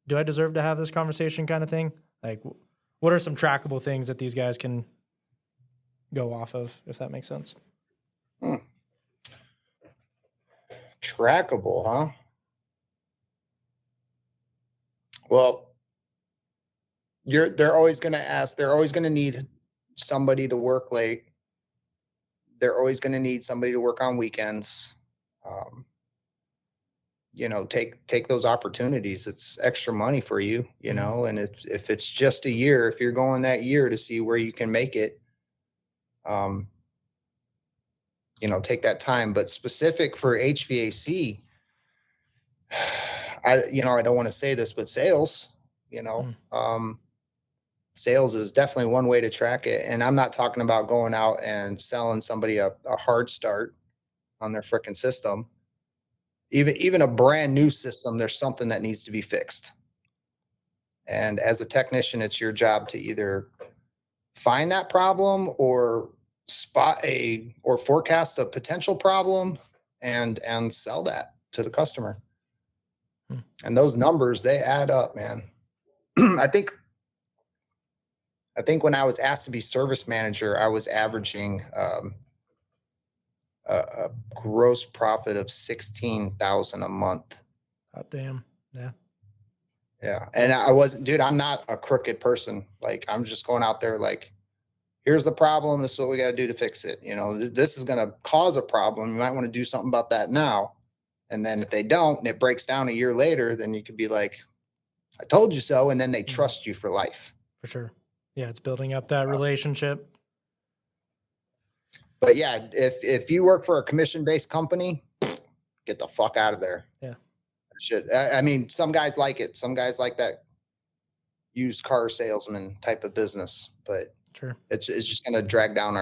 Do I deserve to have this conversation kind of thing? Like, what are some trackable things that these guys can go off of, if that makes sense? Trackable, huh? Well, they're always going to ask, they're always going to need somebody to work late. They're always going to need somebody to work on weekends. You know, take those opportunities. It's extra money for you, you know, and if it's just a year, if you're going that year to see where you can make it, you know, take that time. But specific for HVAC, I don't want to say this, but sales, you know, sales is definitely one way to track it. And I'm not talking about going out and selling somebody a hard start on their frickin' system. Even a brand new system, there's something that needs to be fixed. And as a technician, it's your job to either find that problem or forecast a potential problem and sell that to the customer. And those numbers, they add up, man. I think when I was asked to be service manager, I was averaging a gross profit of $16,000 a month. Oh, damn. Yeah. Yeah. And I wasn't, dude, I'm not a crooked person. Like, I'm just going out there like, here's the problem. This is what we got to do to fix it. You know, this is going to cause a problem. You might want to do something about that now. And then if they don't, and it breaks down a year later, then you could be like, I told you so. And then they trust you for life. For sure. Yeah. It's building up that relationship. But yeah, if you work for a commission-based company, get the fuck out of there. Yeah. I mean, some guys like it. Some guys like that used car salesman type of business, but sure, it's just going to drag down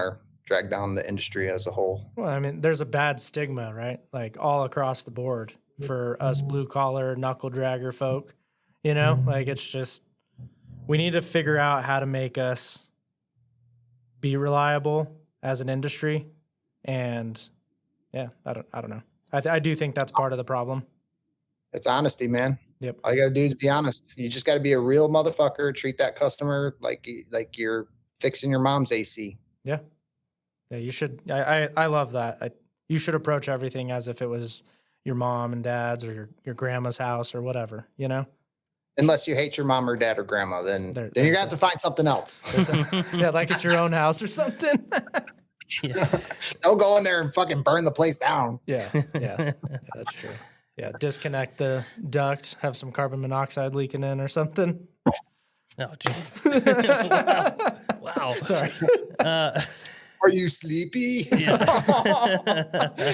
the industry as a whole. Well, I mean, there's a bad stigma, right? Like all across the board for us blue collar knuckle dragger folk, you know, like it's just, we need to figure out how to make us be reliable as an industry. And yeah, I don't know. I do think that's part of the problem. It's honesty, man. Yep. All you gotta do is be honest. You just gotta be a real motherfucker. Treat that customer like you're fixing your mom's AC. Yeah. Yeah, you should. I love that. You should approach everything as if it was your mom and dad's or your grandma's house or whatever, you know? Unless you hate your mom or dad or grandma, then you're gonna have to find something else. Yeah, like it's your own house or something. Yeah. Don't go in there and fucking burn the place down. Yeah, that's true. Yeah, disconnect the duct, have some carbon monoxide leaking in or something. Oh, jeez. Wow. Sorry. Are you sleepy? Yeah.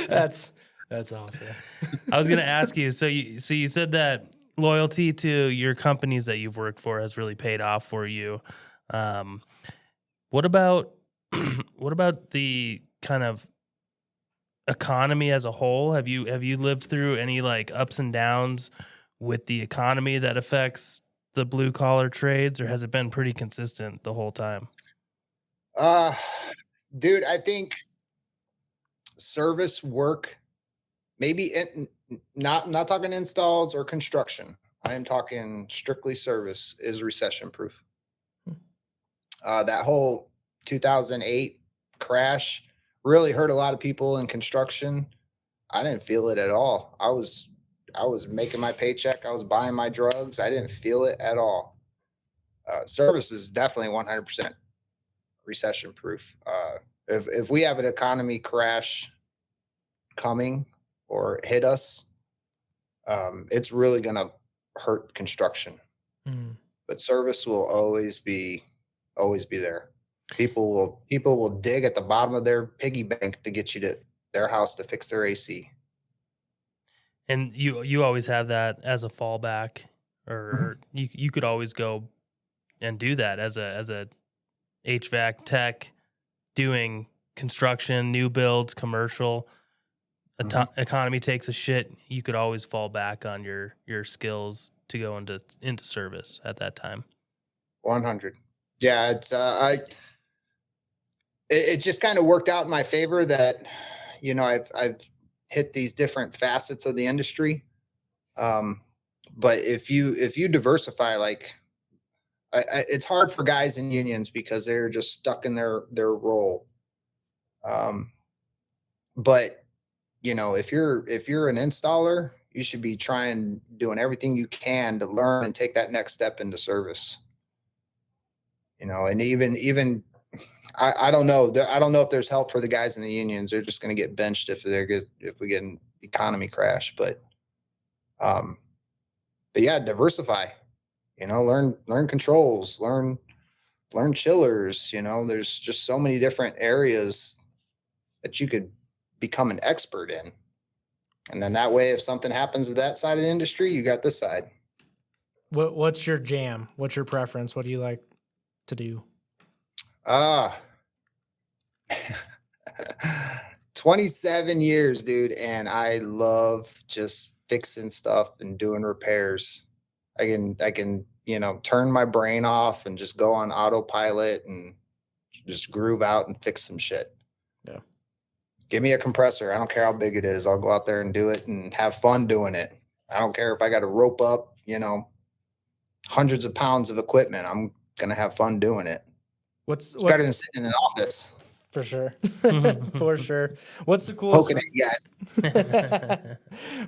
That's awful. I was going to ask you, so you said that loyalty to your companies that you've worked for has really paid off for you. What about the kind of economy as a whole? Have you lived through any like ups and downs with the economy that affects the blue collar trades, or has it been pretty consistent the whole time? Dude, I think service work, maybe not talking installs or construction. I am talking strictly service is recession proof. That whole 2008 crash really hurt a lot of people in construction. I didn't feel it at all. I was making my paycheck. I was buying my drugs. I didn't feel it at all. Service is definitely 100%. recession-proof. If we have an economy crash coming or hit us, it's really going to hurt construction. Mm. But service will always be there. People will dig at the bottom of their piggy bank to get you to their house to fix their AC. And you always have that as a fallback, or you could always go and do that as a HVAC tech doing construction, new builds, commercial. Economy takes a shit. You could always fall back on your skills to go into service at that time. 100. Yeah, it's it just kind of worked out in my favor that, you know, I've hit these different facets of the industry. But if you diversify, like it's hard for guys in unions because they're just stuck in their role. But you know, if you're an installer, you should be doing everything you can to learn and take that next step into service. You know, and even I don't know. I don't know if there's help for the guys in the unions. They're just going to get benched if we get an economy crash. But yeah, diversify. You know, learn controls, learn chillers. You know, there's just so many different areas that you could become an expert in. And then that way, if something happens to that side of the industry, you got this side. What's your jam? What's your preference? What do you like to do? 27 years, dude. And I love just fixing stuff and doing repairs. I can, you know, turn my brain off and just go on autopilot and just groove out and fix some shit. Yeah. Give me a compressor. I don't care how big it is. I'll go out there and do it and have fun doing it. I don't care if I got to rope up, you know, hundreds of pounds of equipment. I'm going to have fun doing it. It's better than sitting in an office. For sure. For sure. What's the coolest? Poking at you guys.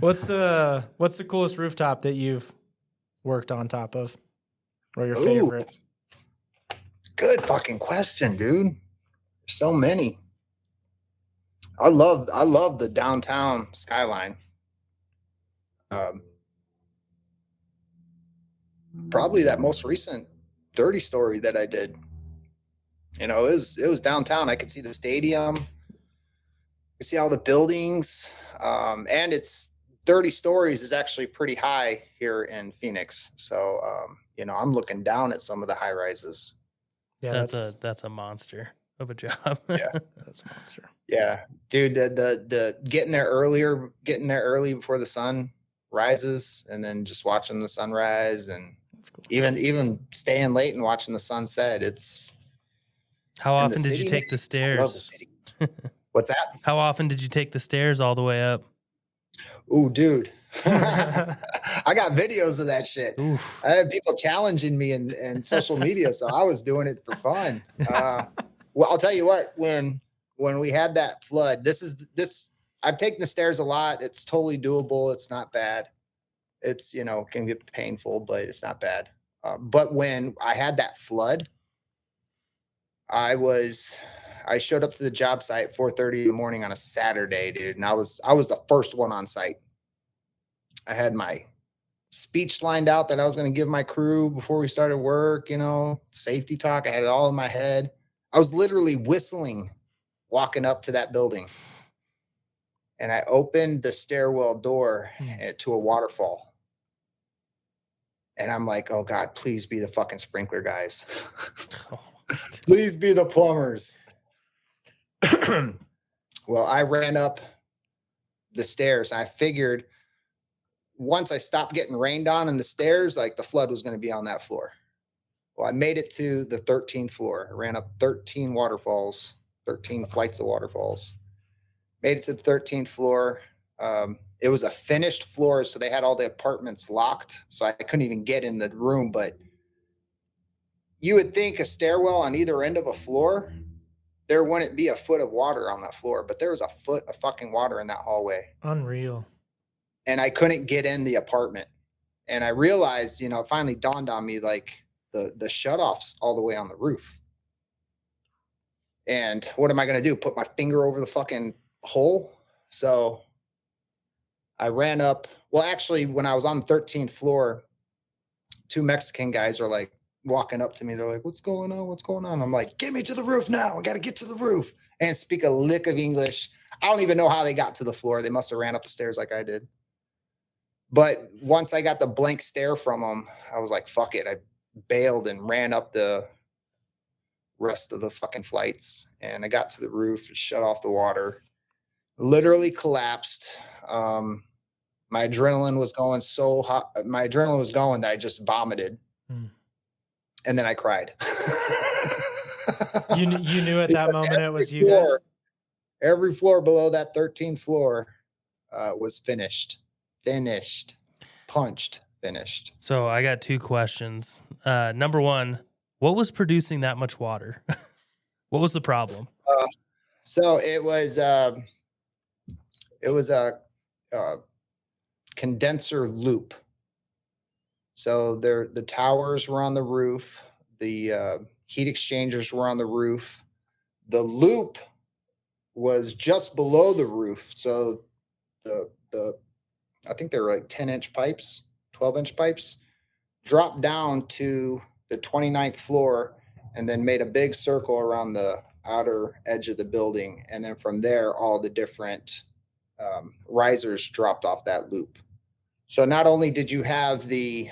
What's the coolest rooftop that you've worked on top of, or your favorite? Good fucking question, dude. There's so many. I love the downtown skyline. Probably that most recent 30 story that I did. You know, it was downtown. I could see the stadium. I could see all the buildings. And it's 30 stories is actually pretty high here in Phoenix. So, you know, I'm looking down at some of the high rises. Yeah, that's a monster of a job. Yeah, that's a monster. Yeah, dude, the getting there early before the sun rises, and then just watching the sunrise, and that's cool. Even staying late and watching the sunset. It's how often did you take the stairs? I love the city. What's that? How often did you take the stairs all the way up? Ooh, dude. I got videos of that shit. Oof. I had people challenging me in social media, so I was doing it for fun. Well, I'll tell you what, when we had that flood, I've taken the stairs a lot. It's totally doable. It's not bad. It's, you know, can get painful, but it's not bad. But when I had that flood, I showed up to the job site at 4:30 in the morning on a Saturday, dude. And I was the first one on site. I had my speech lined out that I was going to give my crew before we started work, you know, safety talk. I had it all in my head. I was literally whistling walking up to that building. And I opened the stairwell door to a waterfall. And I'm like, oh God, please be the fucking sprinkler guys. Please be the plumbers. Well, I ran up the stairs. And I figured once I stopped getting rained on in the stairs, like the flood was going to be on that floor. Well, I made it to the 13th floor. I ran up 13 waterfalls, 13 flights of waterfalls. Made it to the 13th floor. It was a finished floor, so they had all the apartments locked, so I couldn't even get in the room. But you would think a stairwell on either end of a floor, there wouldn't be a foot of water on that floor, but there was a foot of fucking water in that hallway. Unreal. And I couldn't get in the apartment. And I realized, you know, it finally dawned on me, like the shutoffs all the way on the roof. And what am I going to do? Put my finger over the fucking hole? So I ran up. Well, actually, when I was on the 13th floor, 2 Mexican guys are like walking up to me. They're like, what's going on? What's going on? I'm like, get me to the roof now. I got to get to the roof and speak a lick of English. I don't even know how they got to the floor. They must have ran up the stairs like I did. But once I got the blank stare from them, I was like, fuck it. I bailed and ran up the rest of the fucking flights. And I got to the roof, shut off the water, literally collapsed. My adrenaline was going so hot. My adrenaline was going that I just vomited. And then I cried. You knew at that moment it was you guys? Every floor below that 13th floor was finished, punched, finished. So I got 2 questions. Number 1, what was producing that much water? What was the problem? So it was a condenser loop. So the towers were on the roof. The heat exchangers were on the roof. The loop was just below the roof. So I think they were like 10-inch pipes, 12-inch pipes, dropped down to the 29th floor and then made a big circle around the outer edge of the building. And then from there, all the different risers dropped off that loop. So not only did you have the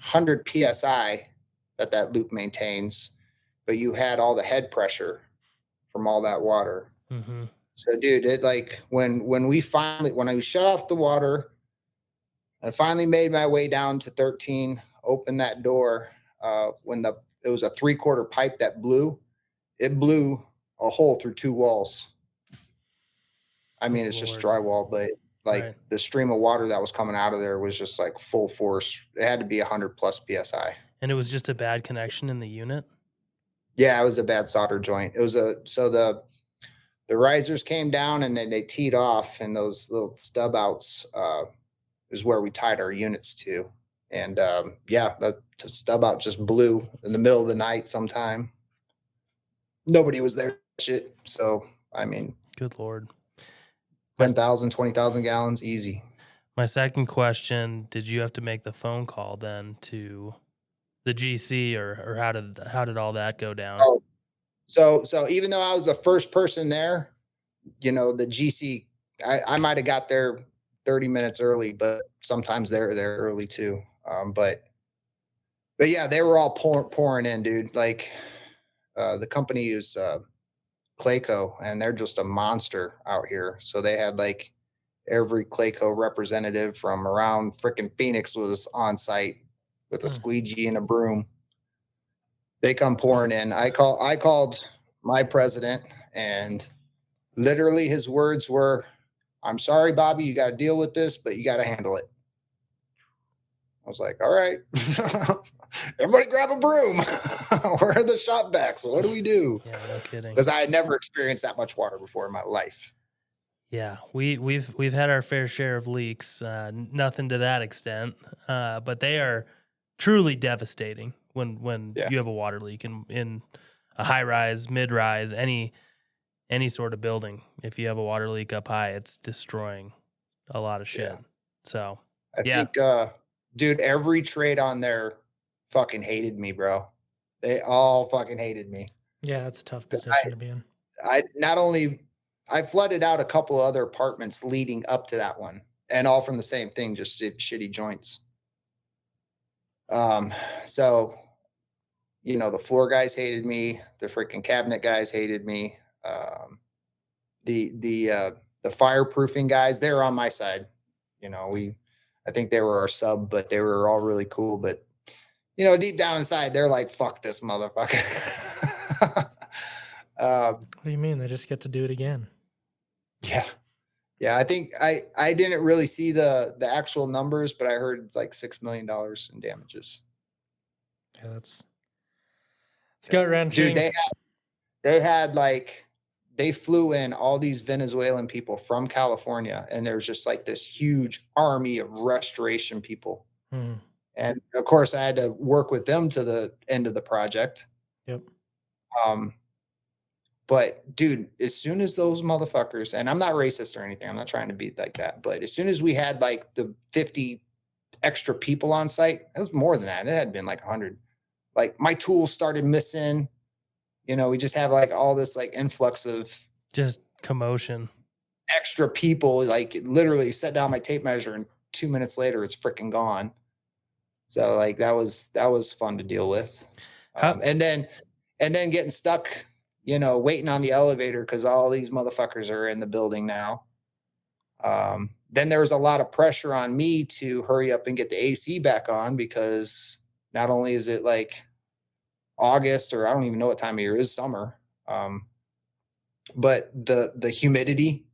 100 PSI that loop maintains, but you had all the head pressure from all that water. Mm-hmm. So dude, it like when I shut off the water, I finally made my way down to 13, opened that door. It was a 3/4 pipe that blew. It blew a hole through 2 walls. I mean, it's just drywall, but like the stream of water that was coming out of there was just like full force. It had to be 100+ PSI. And it was just a bad connection in the unit? Yeah, it was a bad solder joint. It was the risers came down and then they teed off, and those little stub outs is where we tied our units to. And the stub out just blew in the middle of the night sometime. Nobody was there. Shit. So, I mean, good Lord. 10,000, 20,000 gallons, easy. My second question, did you have to make the phone call then to the GC or how did all that go down? Oh, so even though I was the first person there, the GC, I might have got there 30 minutes early, but sometimes they're there early too. But yeah, they were all pouring in, dude. Like the company is Clayco, and they're just a monster out here. So they had like every Clayco representative from around freaking Phoenix was on site with a squeegee and a broom. They come pouring in. I called my president, and literally his words were, "I'm sorry, Bobby, you got to deal with this, but you got to handle it." I was like, all right, everybody grab a broom. Where are the shop vacs? What do we do? Yeah, no kidding. Because I had never experienced that much water before in my life. Yeah, we've had our fair share of leaks. Nothing to that extent, but they are truly devastating when you have a water leak in a high rise, mid rise, any sort of building. If you have a water leak up high, it's destroying a lot of shit. Yeah. So I think, dude, every trade on there fucking hated me, bro. They all fucking hated me. Yeah, that's a tough position to be in. I flooded out a couple of other apartments leading up to that one, and all from the same thing, just shitty joints. So, the floor guys hated me. The freaking cabinet guys hated me. The fireproofing guys, they were on my side. I think they were our sub, but they were all really cool. But, deep down inside, they're like, fuck this motherfucker. What do you mean? They just get to do it again? Yeah. Yeah. I think I didn't really see the actual numbers, but I heard like $6 million in damages. Yeah, it's gut wrenching. Dude, they flew in all these Venezuelan people from California, and there's just like this huge army of restoration people. And of course I had to work with them to the end of the project. Yep. But dude, as soon as those motherfuckers, and I'm not racist or anything, I'm not trying to be like that, but as soon as we had like the 50 extra people on site, it was more than that. It had been like 100. Like my tools started missing. You know, we just have like all this like influx of Just commotion. extra people. Like literally set down my tape measure and 2 minutes later it's freaking gone. So like that was fun to deal with. And then getting stuck, you know, waiting on the elevator because all these motherfuckers are in the building now. Then there was a lot of pressure on me to hurry up and get the AC back on because not only is it like August, or I don't even know what time of year it is, summer, but the humidity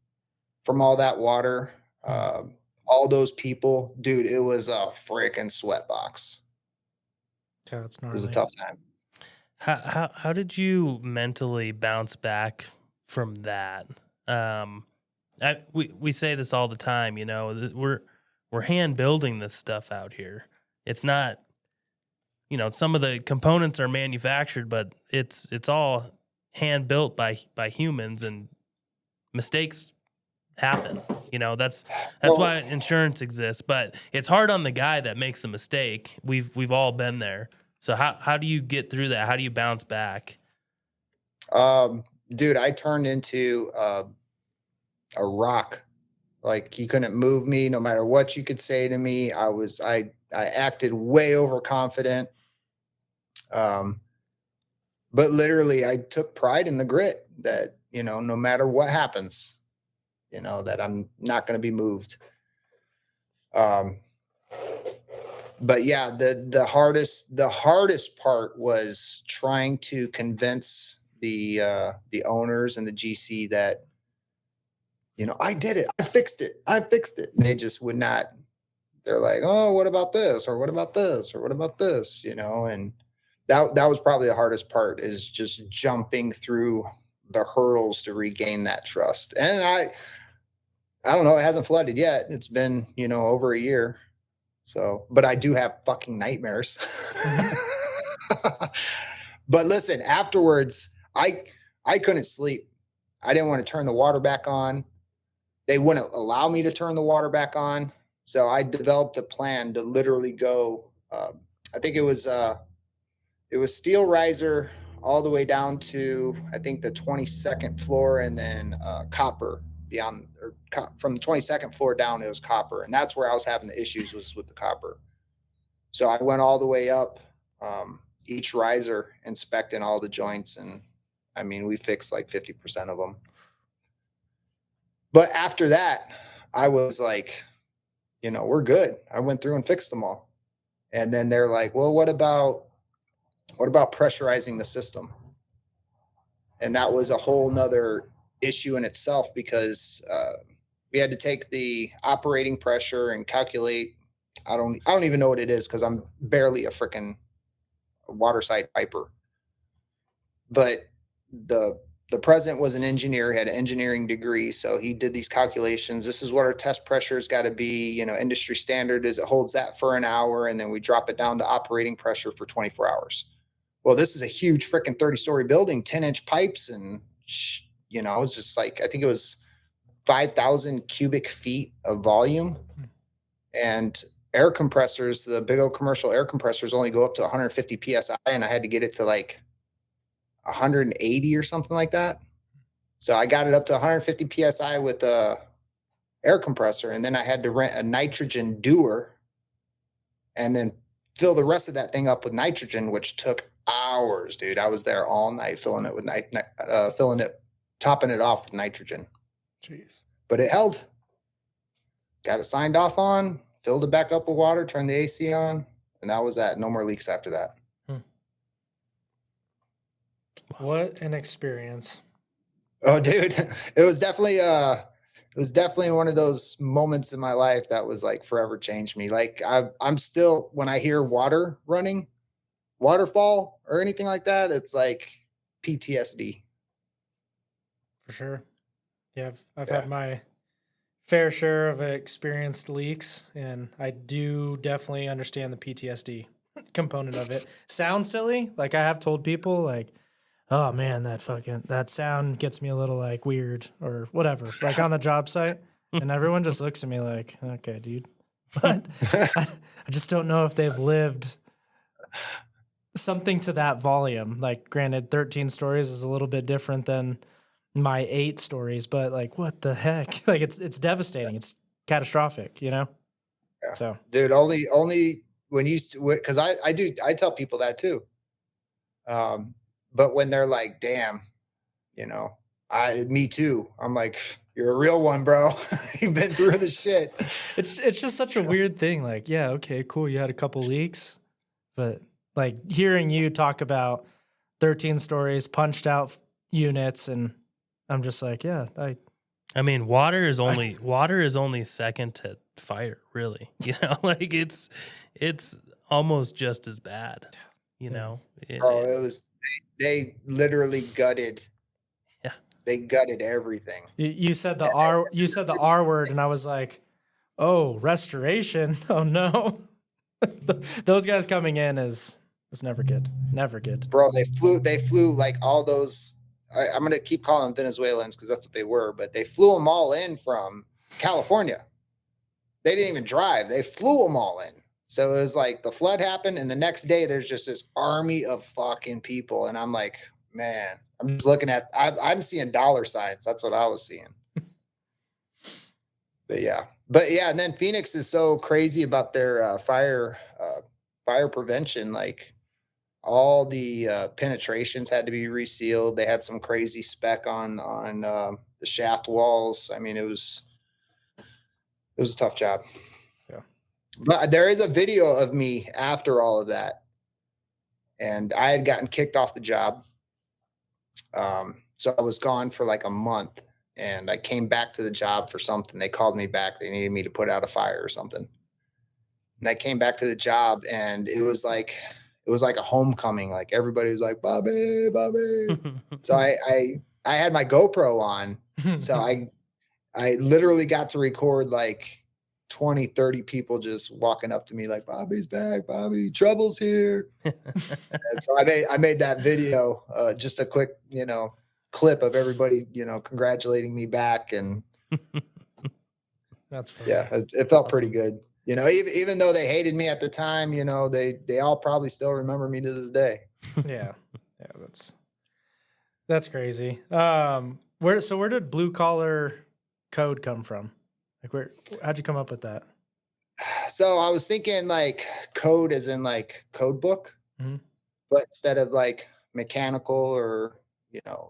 from all that water, all those people, dude, it was a freaking sweat box. Yeah, it's It was a gnarly. tough time. How did you mentally bounce back from that? We say this all the time, you know, we're hand building this stuff out here. It's not, you know, some of the components are manufactured, but it's all hand built by humans, and mistakes happen. You know, that's why insurance exists. But it's hard on the guy that makes the mistake. We've all been there. So how do you get through that? How do you bounce back? Dude, I turned into a rock. Like you couldn't move me no matter what you could say to me. I acted way overconfident. But literally I took pride in the grit that, you know, no matter what happens, you know, that I'm not going to be moved. But yeah, the hardest part was trying to convince the owners and the GC that, you know, I did it. I fixed it. They just would not. They're like, oh, what about this? Or what about this? Or what about this? You know, and that was probably the hardest part, is just jumping through the hurdles to regain that trust. And I don't know, it hasn't flooded yet. It's been, you know, over a year. So, but I do have fucking nightmares. But listen, afterwards, I couldn't sleep. I didn't want to turn the water back on. They wouldn't allow me to turn the water back on. So I developed a plan to literally go, I think it was steel riser all the way down to, I think, the 22nd floor, and then copper beyond, or from the 22nd floor down, it was copper. And that's where I was having the issues, was with the copper. So I went all the way up, each riser, inspecting all the joints. And I mean, we fixed like 50% of them. But after that, I was like, you know, we're good. I went through and fixed them all. And then they're like, well, what about pressurizing the system? And that was a whole nother issue in itself, because we had to take the operating pressure and calculate. I don't even know what it is, because I'm barely a freaking waterside piper. But the president was an engineer, had an engineering degree. So he did these calculations. This is what our test pressure has got to be. You know, industry standard is it holds that for an hour, and then we drop it down to operating pressure for 24 hours. Well, this is a huge freaking 30-story building, 10-inch pipes. And, you know, it's just like, I think it was 5,000 cubic feet of volume. And air compressors, the big old commercial air compressors, only go up to 150 PSI. And I had to get it to like 180 or something like that. So I got it up to 150 PSI with a air compressor. And then I had to rent a nitrogen doer and then fill the rest of that thing up with nitrogen, which took hours, dude. I was there all night filling it with topping it off with nitrogen. Jeez. But it held. Got it signed off on, filled it back up with water, turned the AC on, and that was that. No more leaks after that. What an experience. Oh, dude, it was definitely one of those moments in my life that was like forever changed me. Like I'm still, when I hear water running, waterfall or anything like that, it's like PTSD. For sure. Yeah, I've had my fair share of experienced leaks, and I do definitely understand the PTSD component of it. Sounds silly. Like I have told people, like, oh man, that sound gets me a little like weird or whatever, like on the job site. And everyone just looks at me like, okay, dude. But I just don't know if they've lived something to that volume. Like, granted, 13 stories is a little bit different than my 8 stories, but like, what the heck? Like, it's devastating. It's catastrophic, you know? Yeah. So, Dude, only when you, because I tell people that too. But when they're like, damn, you know, me too. I'm like, you're a real one, bro. You've been through the shit. it's just such a weird thing. Like, yeah, okay, cool. You had a couple leaks, but like hearing you talk about 13 stories, punched out units, and I'm just like, yeah, I mean, water is only second to fire, really. You know, like it's almost just as bad. You know, Bro, it was, they literally gutted. Yeah. They gutted everything. you said the R word, and I was like, oh, restoration. Oh no, those guys coming in is never good. Never good. Bro, they flew like all those, I'm going to keep calling them Venezuelans because that's what they were, but they flew them all in from California. They didn't even drive. They flew them all in. So it was like the flood happened, and the next day there's just this army of fucking people. And I'm like, man, I'm just looking at, I'm seeing dollar signs. That's what I was seeing. But yeah. And then Phoenix is so crazy about their fire prevention. Like all the penetrations had to be resealed. They had some crazy spec on the shaft walls. I mean, it was a tough job. But there is a video of me after all of that. And I had gotten kicked off the job. So I was gone for like a month, and I came back to the job for something. They called me back. They needed me to put out a fire or something. And I came back to the job, and it was like a homecoming. Like everybody was like, Bobby, Bobby. So I had my GoPro on. So I literally got to record like 20, 30 people just walking up to me like, Bobby's back, Bobby, trouble's here. And so I made that video, just a quick, clip of everybody, congratulating me back. And That's funny. yeah, it felt pretty good. Even though they hated me at the time, they all probably still remember me to this day. Yeah. That's crazy. Where did blue collar code come from? Like, how'd you come up with that? So I was thinking like code as in like code book, but instead of like mechanical or,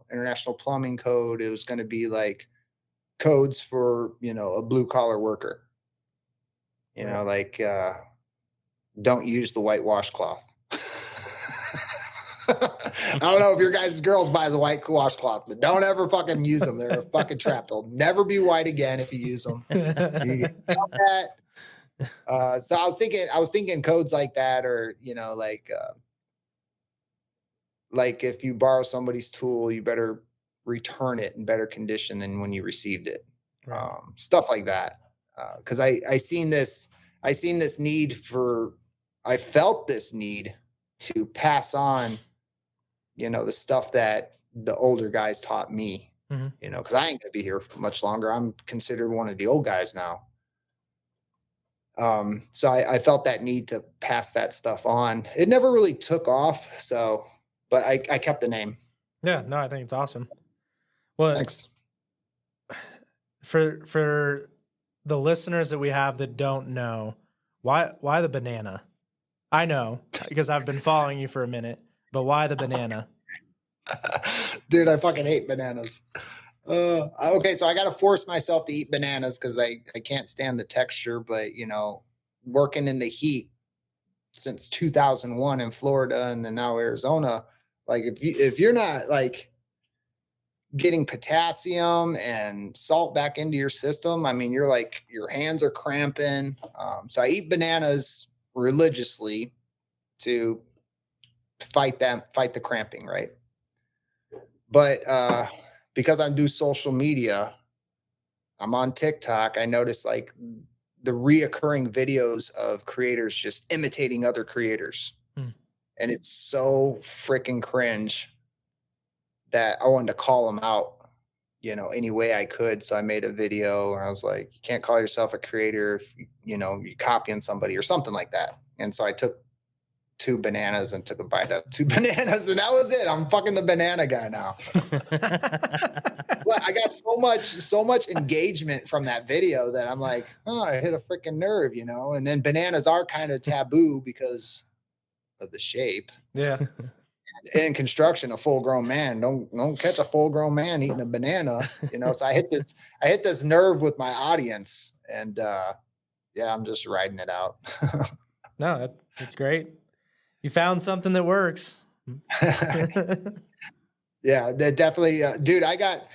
international plumbing code, it was going to be like codes for, a blue collar worker, like, don't use the white washcloth. I don't know if your guys' girls buy the white washcloth, but don't ever fucking use them. They're a fucking trap. They'll never be white again if you use them. You get that. So I was thinking codes like that, or like if you borrow somebody's tool, you better return it in better condition than when you received it. Right. Stuff like that. Because I felt this need to pass on, the stuff that the older guys taught me, because I ain't gonna be here for much longer. I'm considered one of the old guys now. So I felt that need to pass that stuff on. It never really took off. So, but I kept the name. Yeah, no, I think it's awesome. Well, Thanks. For the listeners that we have that don't know, why the banana? I know because I've been following you for a minute, but why the banana? Dude, I fucking hate bananas. Okay, so I got to force myself to eat bananas because I can't stand the texture. But working in the heat since 2001 in Florida and then now Arizona, like if you're not like getting potassium and salt back into your system, I mean, you're like your hands are cramping. So I eat bananas religiously to fight the cramping, right? But because I do social media, I'm on TikTok, I notice like the reoccurring videos of creators just imitating other creators. And it's so freaking cringe. that I wanted to call them out, you know, any way I could. So I made a video where I was like, you can't call yourself a creator if you know, you're copying somebody or something like that. And so I took 2 bananas and took a bite out of 2 bananas, and that was it. I'm fucking the banana guy now. But I got so much engagement from that video that I'm like, oh, I hit a freaking nerve, you know. And then bananas are kind of taboo because of the shape. Yeah. In construction, a full-grown man don't catch a full-grown man eating a banana, you know. So I hit this nerve with my audience, and yeah, I'm just riding it out. No, that's great. You found something that works. Yeah, that definitely, dude. I got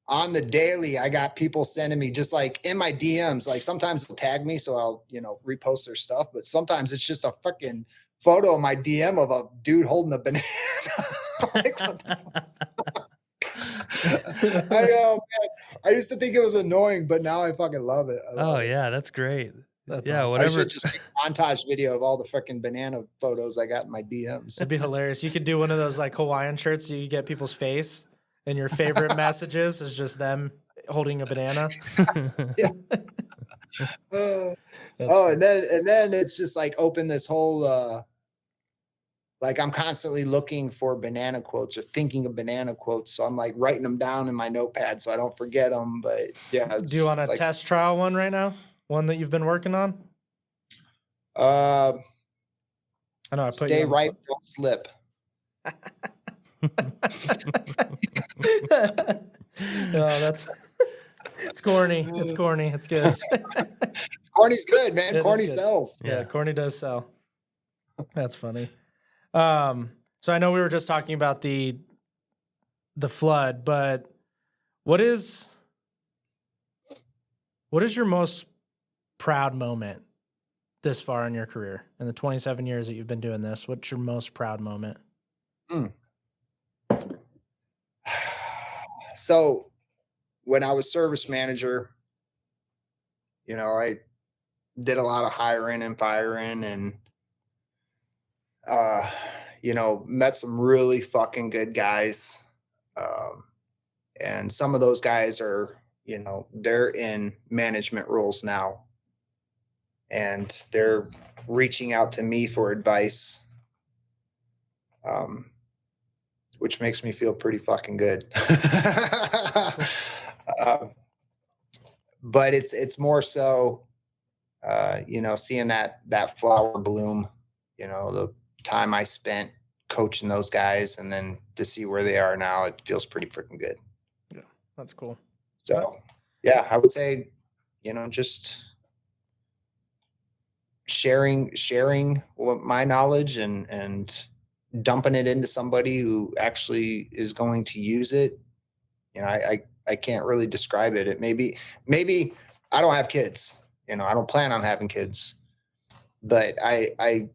on the daily. I got people sending me just like in my DMs. Like sometimes they'll tag me, so I'll repost their stuff. But sometimes it's just a fucking photo of my DM of a dude holding a banana. Like, what the fuck? Man, I used to think it was annoying, but now I fucking love it. Oh yeah, that's great. That's yeah, awesome. I whatever. should just make a montage video of all the freaking banana photos I got in my DMs. It'd be hilarious. You could do one of those like Hawaiian shirts. You get people's face, and your favorite messages is just them holding a banana. Yeah. And then it's just like open this whole like I'm constantly looking for banana quotes or thinking of banana quotes, so I'm like writing them down in my notepad so I don't forget them. But yeah, Do you want to test trial one right now? One that you've been working on? I know I put stay you on the right, don't slip. No, it's corny. It's corny. It's good. Corny's good, man. It Corny is good. sells. Yeah, corny does sell. That's funny. So I know we were just talking about the flood, but what is your most proud moment this far in your career? In the 27 years that you've been doing this, what's your most proud moment? So when I was service manager, I did a lot of hiring and firing and, met some really fucking good guys. And some of those guys are, they're in management roles now and they're reaching out to me for advice. Which makes me feel pretty fucking good. But it's more so, seeing that flower bloom, the time I spent coaching those guys and then to see where they are now, it feels pretty freaking good. Yeah, that's cool. So yeah, I would say, just sharing what my knowledge and dumping it into somebody who actually is going to use it. I can't really describe it. It maybe I don't have kids, I don't plan on having kids, but I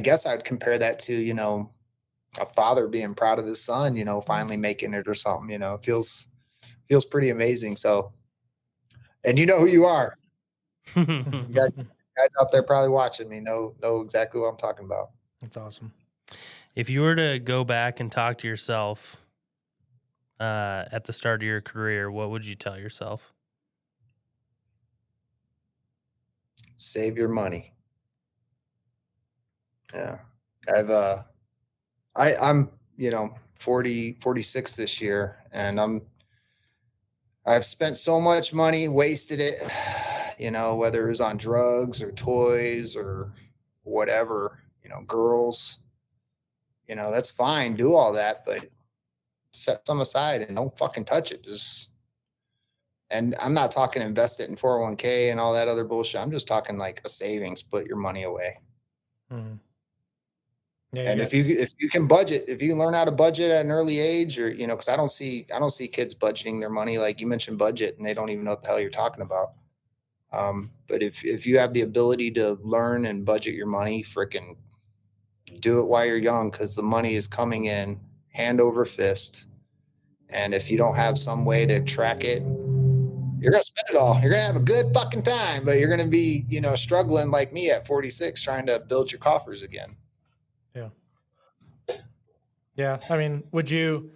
guess I'd compare that to, a father being proud of his son, finally making it or something, it feels pretty amazing. So, and you know who you are. You guys out there probably watching me know exactly what I'm talking about. That's awesome. If you were to go back and talk to yourself at the start of your career, what would you tell yourself? Save your money. Yeah. I'm 46 this year and I've spent so much money, wasted it, whether it was on drugs or toys or whatever, girls, that's fine. Do all that, but set some aside and don't fucking touch it. And I'm not talking invest it in 401k and all that other bullshit. I'm just talking like a savings, put your money away. Mm-hmm. Yeah, and if you can budget, if you can learn how to budget at an early age or, cause I don't see kids budgeting their money. Like you mentioned budget and they don't even know what the hell you're talking about. But if you have the ability to learn and budget your money, frickin' do it while you're young. Cause the money is coming in hand over fist. And if you don't have some way to track it, you're going to spend it all. You're going to have a good fucking time, but you're going to be, struggling like me at 46, trying to build your coffers again. Yeah. I mean, would you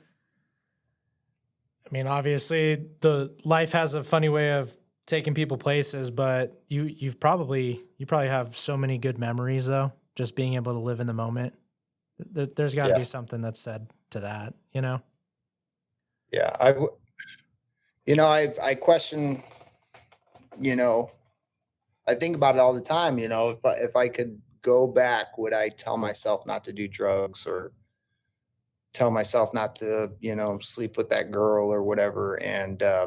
I mean, obviously, the life has a funny way of taking people places, but you probably have so many good memories though. Just being able to live in the moment. There's got to Yeah. be something that's said to that, you know. Yeah. I question, you know, I think about it all the time, if I could go back, would I tell myself not to do drugs or tell myself not to, sleep with that girl or whatever? And I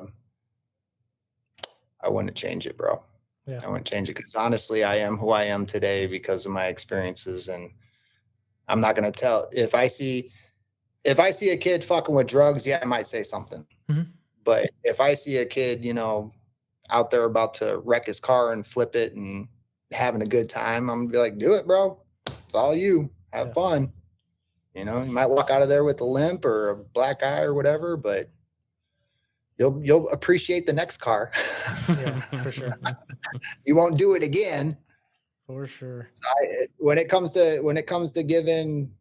wouldn't change it, bro. Yeah. I wouldn't change it because honestly, I am who I am today because of my experiences. And I'm not going to tell if I see a kid fucking with drugs, yeah, I might say something. Mm-hmm. But if I see a kid, out there about to wreck his car and flip it and having a good time, I'm gonna be like, do it, bro. It's all you. Have fun. You might walk out of there with a limp or a black eye or whatever, but you'll appreciate the next car. Yeah, for sure. You won't do it again. For sure. So when it comes to giving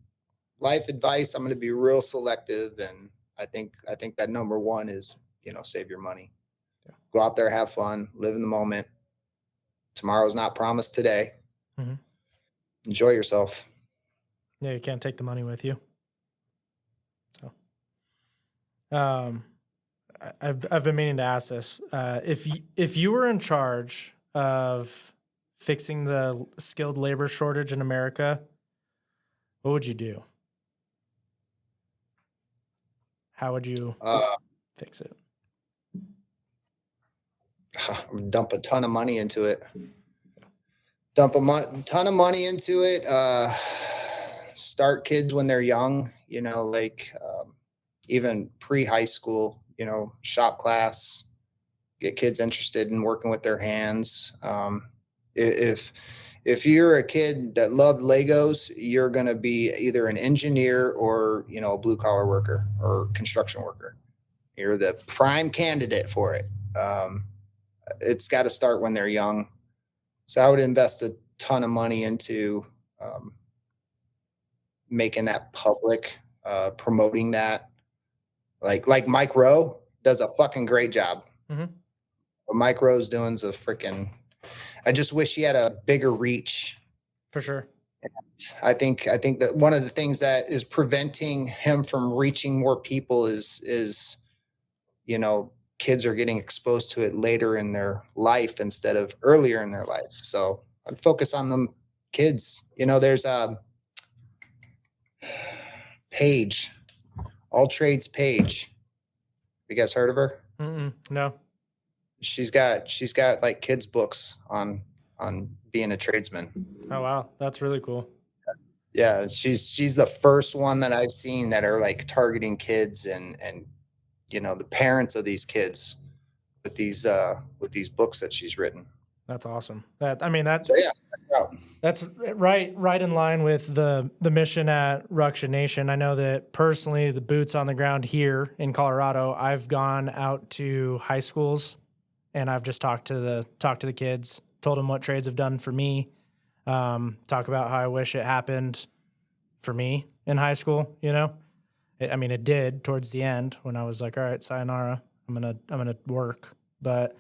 life advice, I'm going to be real selective, and I think that number one is save your money. Yeah. Go out there, have fun, live in the moment. Tomorrow's not promised today. Mm-hmm. Enjoy yourself. Yeah, you can't take the money with you. So, I've been meaning to ask this. If you were in charge of fixing the skilled labor shortage in America, what would you do? How would you fix it? Dump a ton of money into it. Dump a ton of money into it. Start kids when they're young, even pre-high school, shop class, get kids interested in working with their hands. If you're a kid that loved Legos, you're going to be either an engineer or, a blue collar worker or construction worker. You're the prime candidate for it. It's got to start when they're young. So I would invest a ton of money into making that public, promoting that. Like Mike Rowe does a fucking great job. Mm-hmm. What Mike Rowe's doing is I just wish he had a bigger reach. For sure. And I think that one of the things that is preventing him from reaching more people is kids are getting exposed to it later in their life instead of earlier in their life. So I'd focus on them kids. There's a Paige, All Trades Paige. You guys heard of her? No. She's got like kids books on being a tradesman. Oh wow, that's really cool. Yeah, she's the first one that I've seen that are like targeting kids and the parents of these kids with these books that she's written. That's awesome. That's right in line with the mission at Ruction Nation. I know that personally, the boots on the ground here in Colorado, I've gone out to high schools and I've just talked to the kids, told them what trades have done for me. Talk about how I wish it happened for me in high school. It did towards the end when I was like, all right, sayonara, I'm gonna work. But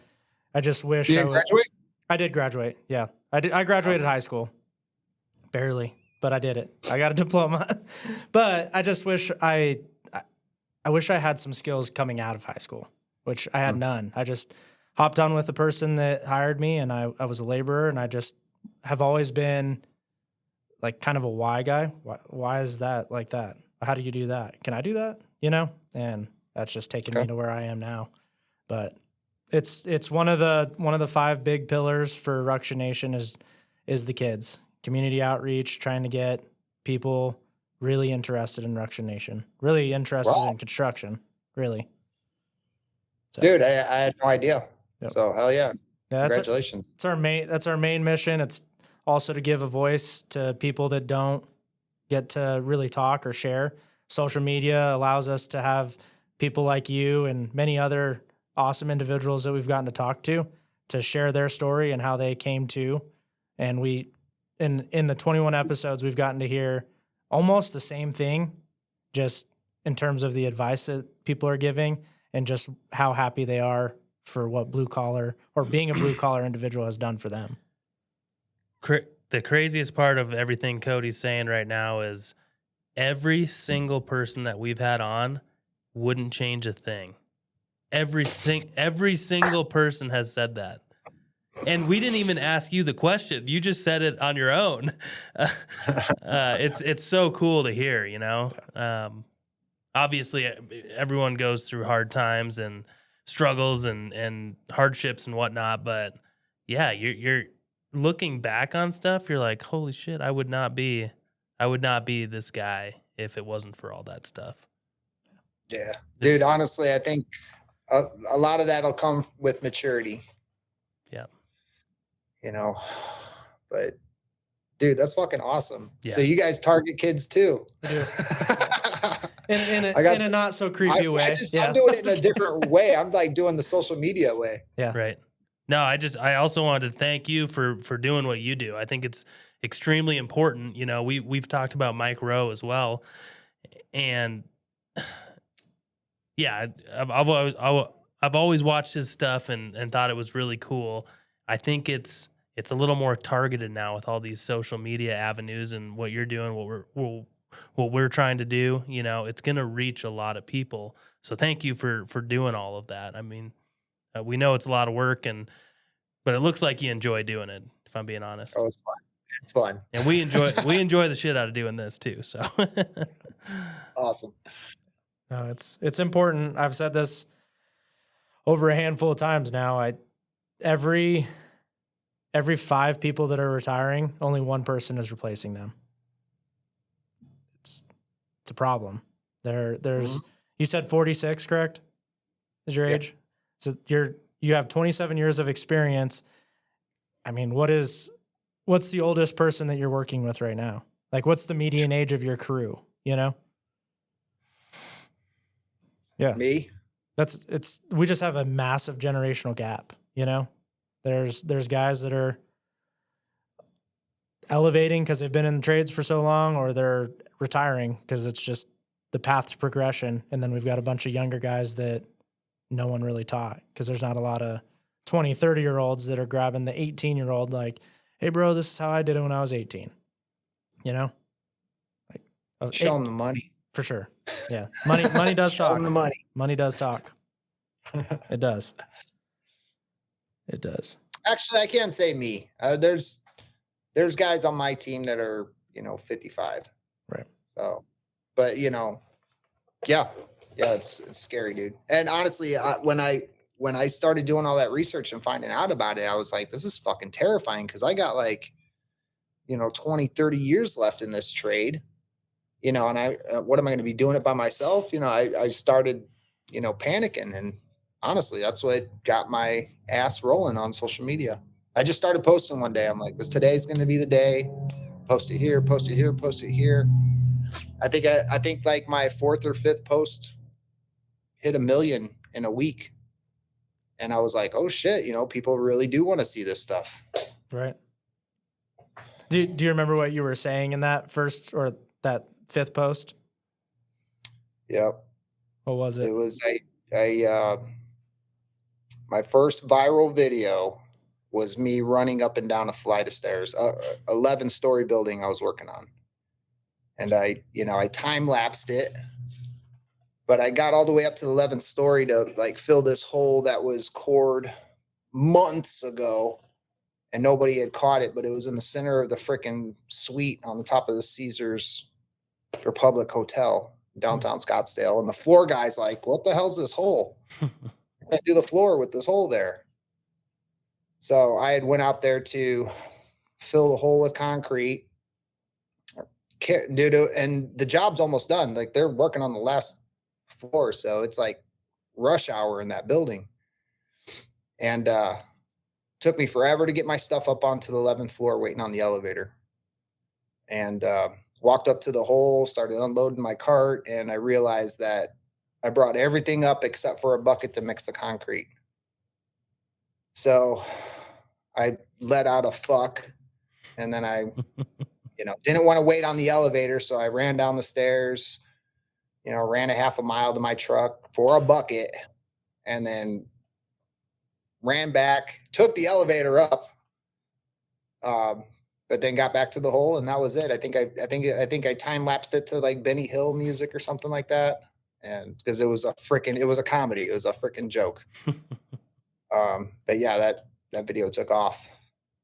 I just wish I did graduate. Yeah, I did. I graduated high school, barely, but I did it. I got a diploma. But I just wish I wish I had some skills coming out of high school, which I had none. I just hopped on with the person that hired me, and I was a laborer, and I just have always been like kind of a why guy. Why is that like that? How do you do that? Can I do that? And that's just taken me to where I am now. But it's one of the 5 big pillars for Ruction Nation is the kids. Community outreach, trying to get people really interested in Ruction Nation, really interested in construction, really. So, dude, I had no idea. Yep. So hell yeah. Congratulations. That's our main mission. It's also to give a voice to people that don't get to really talk or share. Social media allows us to have people like you and many other awesome individuals that we've gotten to talk to share their story and how they came to. And we, in the 21 episodes, we've gotten to hear almost the same thing, just in terms of the advice that people are giving and just how happy they are for what blue collar or being a blue collar individual has done for them. The craziest part of everything Cody's saying right now is every single person that we've had on wouldn't change a thing. Every single person has said that. And we didn't even ask you the question. You just said it on your own. It's so cool to hear, you know. Obviously, everyone goes through hard times and struggles and hardships and whatnot. But yeah, you're looking back on stuff. You're like, holy shit, I would not be this guy if it wasn't for all that stuff. Yeah, dude. Honestly, I think a lot of that'll come with maturity. Yeah. You know, but dude, that's fucking awesome. Yeah. So you guys target kids too. In a not so creepy way. I'm doing it in a different way. I'm like doing the social media way. Yeah. Right. No, I also wanted to thank you for doing what you do. I think it's extremely important. You know, we've talked about Mike Rowe as well. And yeah, I've always watched his stuff and thought it was really cool. I think it's a little more targeted now with all these social media avenues and what you're doing, what we're trying to do. You know, it's going to reach a lot of people. So thank you for doing all of that. I mean, we know it's a lot of work, but it looks like you enjoy doing it, if I'm being honest. Oh, it's fun. It's fun. And we enjoy the shit out of doing this too. So awesome. No, it's important. I've said this over a handful of times now. Every 5 people that are retiring, only one person is replacing them. It's a problem. There's you said 46, correct? Is your age? So you have 27 years of experience. I mean, what's the oldest person that you're working with right now? Like, what's the median age of your crew, you know? Yeah. Me? We just have a massive generational gap, you know? There's guys that are elevating because they've been in the trades for so long, or they're retiring because it's just the path to progression. And then we've got a bunch of younger guys that no one really taught, because there's not a lot of 20, 30-year-olds that are grabbing the 18-year-old like, hey, bro, this is how I did it when I was 18. You know? Like, show them the money. For sure. Yeah. Money does show talk. them the money. Money does talk. It does. It does. Actually, I can't say me. There's guys on my team that are, 55. Right. So, but yeah, it's scary, dude. And honestly, when I started doing all that research and finding out about it, I was like, this is fucking terrifying, because I got 20, 30 years left in this trade, and what am I going to be doing it by myself? I started, panicking, and honestly, that's what got my ass rolling on social media. I just started posting one day. I'm like, today's going to be the day. Post it here, post it here, post it here. I think like my 4th or 5th post hit 1 million in a week. And I was like, oh shit, people really do want to see this stuff. Right. Do you remember what you were saying in that first or that 5th post? Yep. What was it? It was my first viral video was me running up and down a flight of stairs, 11-story building I was working on. And I time lapsed it, but I got all the way up to the 11th story to fill this hole that was cored months ago, and nobody had caught it, but it was in the center of the freaking suite on the top of the Caesars Republic Hotel, downtown Scottsdale. And the floor guy's like, what the hell's this hole? I can't do the floor with this hole there. So I had went out there to fill the hole with concrete. Dude, and the job's almost done. They're working on the last floor, so it's rush hour in that building. And took me forever to get my stuff up onto the 11th floor, waiting on the elevator. And walked up to the hole, started unloading my cart, and I realized that I brought everything up except for a bucket to mix the concrete. So I let out a fuck, and then I didn't want to wait on the elevator. So I ran down the stairs, ran a half a mile to my truck for a bucket, and then ran back, took the elevator up, but then got back to the hole, and that was it. I think I time lapsed it to like Benny Hill music or something like that, and because it was a comedy, it was a freaking joke. But yeah, that video took off,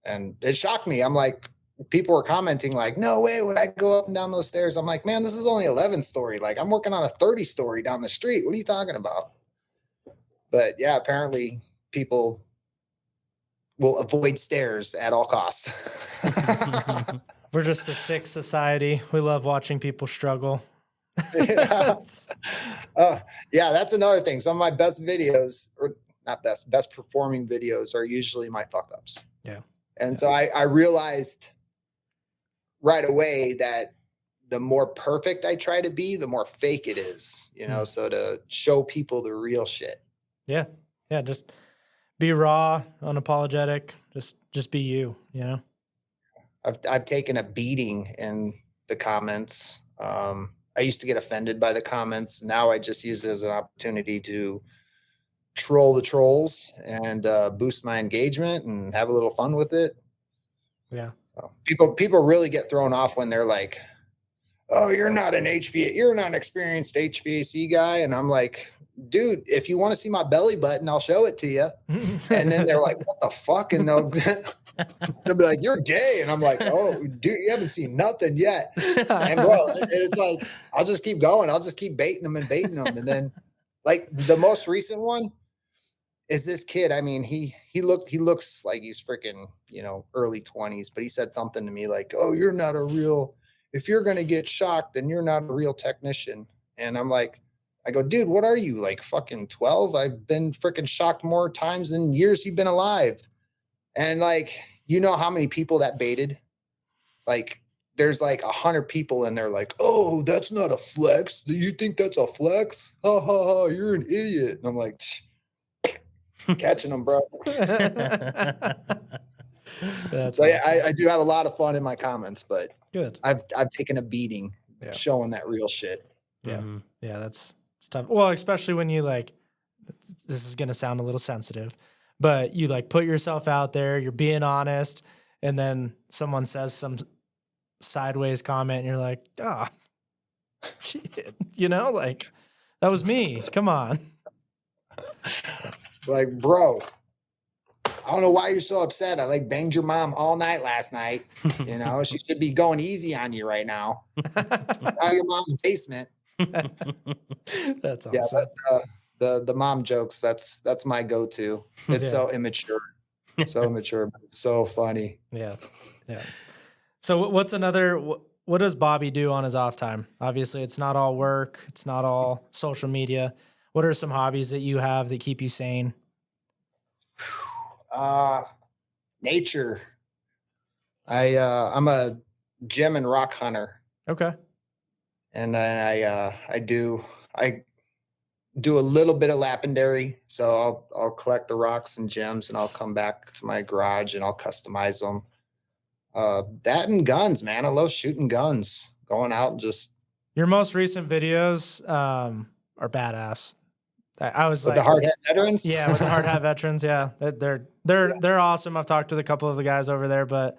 and it shocked me. I'm like, people were commenting like, no way would I go up and down those stairs. I'm like, man, this is only 11 story. Like, I'm working on a 30 story down the street. What are you talking about? But yeah, apparently people will avoid stairs at all costs. We're just a sick society. We love watching people struggle. Yeah. Yeah, that's another thing. Some of my best videos, or not best performing videos, are usually my fuck ups. Yeah. And so I realized right away that the more perfect I try to be, the more fake it is, you know, so to show people the real shit. Yeah. Yeah. Just be raw, unapologetic. Just be you, you know? I've taken a beating in the comments. I used to get offended by the comments. Now I just use it as an opportunity to troll the trolls and boost my engagement and have a little fun with it. Yeah. So people really get thrown off when they're like, "Oh, you're not an experienced HVAC guy," and I'm like, "Dude, if you want to see my belly button, I'll show it to you." And then they're like, "What the fuck?" And they'll be like, "You're gay," and I'm like, "Oh, dude, you haven't seen nothing yet." And bro, it's like I'll just keep going. I'll just keep baiting them, and then like the most recent one is this kid. I mean, he looks like he's freaking, you know, early 20s, but he said something to me like, "Oh, if you're gonna get shocked, then you're not a real technician." And I'm like, I go, "Dude, what are you, like fucking 12? I've been freaking shocked more times than years you've been alive." And like, you know how many people that baited? Like, there's like 100 people and they're like, "Oh, that's not a flex. Do you think that's a flex? Ha ha ha, you're an idiot." And I'm like, catching them, bro. That's So yeah, awesome. I do have a lot of fun in my comments, but Good. I've taken a beating showing that real shit. Yeah. Yeah. It's tough. Well, especially when you like, this is going to sound a little sensitive, but you like put yourself out there, you're being honest, and then someone says some sideways comment and you're like, "Oh, shit," you know, like that was me. Come on. Like, bro, I don't know why you're so upset. I like banged your mom all night last night. You know, she should be going easy on you right now. Out of your mom's basement. That's awesome. Yeah, the mom jokes, that's my go-to. It's so immature. So immature, but it's so funny. Yeah. Yeah. So what does Bobby do on his off time? Obviously, it's not all work. It's not all social media. What are some hobbies that you have that keep you sane? Nature. I'm a gem and rock hunter. Okay. And then I do a little bit of lapidary. So I'll collect the rocks and gems and I'll come back to my garage and I'll customize them. That and guns, man. I love shooting guns. Going out and just. Your most recent videos are badass. I was with like the hard hat veterans. Yeah, with the hard hat veterans. Yeah, they're awesome. I've talked to a couple of the guys over there, but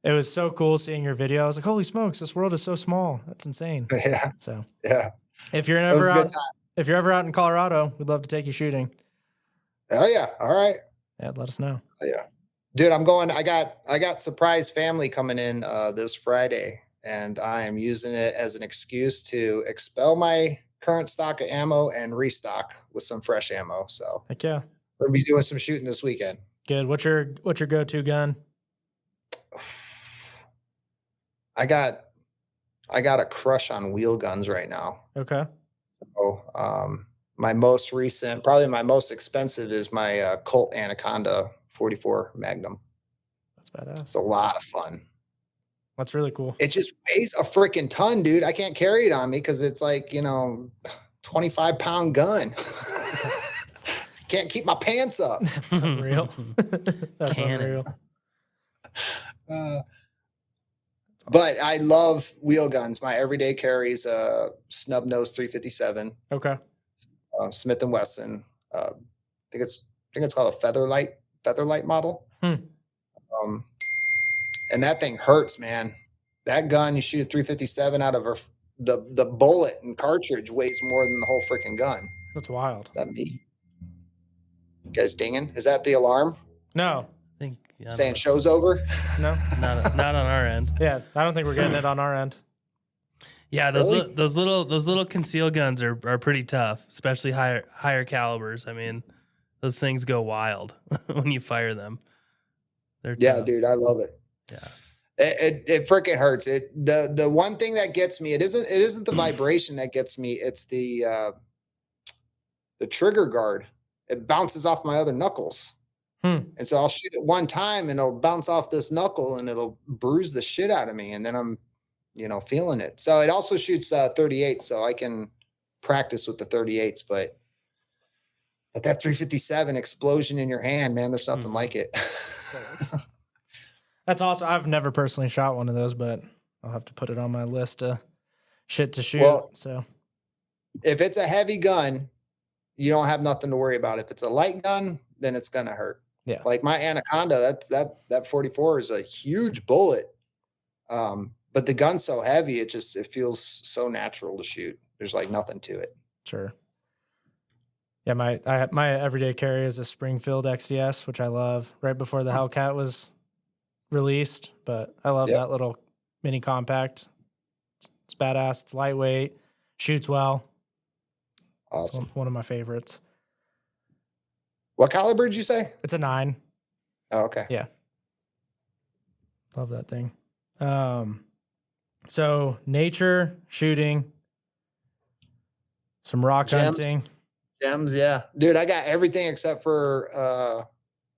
it was so cool seeing your video. I was like, holy smokes, this world is so small. That's insane. Yeah. So yeah, if you're ever out in Colorado, we'd love to take you shooting. Oh yeah. All right. Yeah, let us know. Oh, yeah, dude, I'm going. I got surprise family coming in this Friday, and I am using it as an excuse to expel my current stock of ammo and restock with some fresh ammo. So heck yeah, we're gonna be doing some shooting this weekend. Good. What's your go-to gun? I got a crush on wheel guns right now. Okay. So my most recent, probably my most expensive, is my Colt Anaconda 44 Magnum. That's badass. It's a lot of fun. That's really cool. It just weighs a freaking ton, dude. I can't carry it on me because it's like, 25-pound gun. Can't keep my pants up. That's unreal. That's unreal. But I love wheel guns. My everyday carries a snub nose 357. Okay. Smith & Wesson. think it's called a featherlight model. Um, and that thing hurts, man. That gun, you shoot a 357 out of the bullet and cartridge weighs more than the whole freaking gun. That's wild. Is that me? You guys dinging? Is that the alarm No, I think saying show's over? no. not on our end. Yeah, I don't think we're getting it on our end. Yeah, Really? those little conceal guns are pretty tough, especially higher calibers. I mean, those things go wild when you fire them. They're Yeah, tough. dude, I love it. Yeah. It freaking hurts. The one thing that gets me, it isn't the vibration that gets me, it's the trigger guard. It bounces off my other knuckles. And so I'll shoot it one time and it'll bounce off this knuckle and it'll bruise the shit out of me. And then I'm, feeling it. So it also shoots 38. So I can practice with the 38s, but that 357 explosion in your hand, man, there's nothing like it. That's awesome. I've never personally shot one of those, but I'll have to put it on my list of shit to shoot. Well, so if it's a heavy gun, you don't have nothing to worry about. If it's a light gun, then it's gonna hurt. Yeah. Like my Anaconda, that 44 is a huge bullet. But the gun's so heavy, it feels so natural to shoot. There's like nothing to it. sure. Yeah, my everyday carry is a Springfield XCS, which I love. Right before the Hellcat was released, but I love that little mini compact. It's badass. It's lightweight, shoots well. Awesome. It's one of my favorites. What caliber did you say? It's a 9. Oh, okay. Yeah. Love that thing. So nature, shooting, some rock Gems. hunting. Gems, yeah. Dude, I got everything except for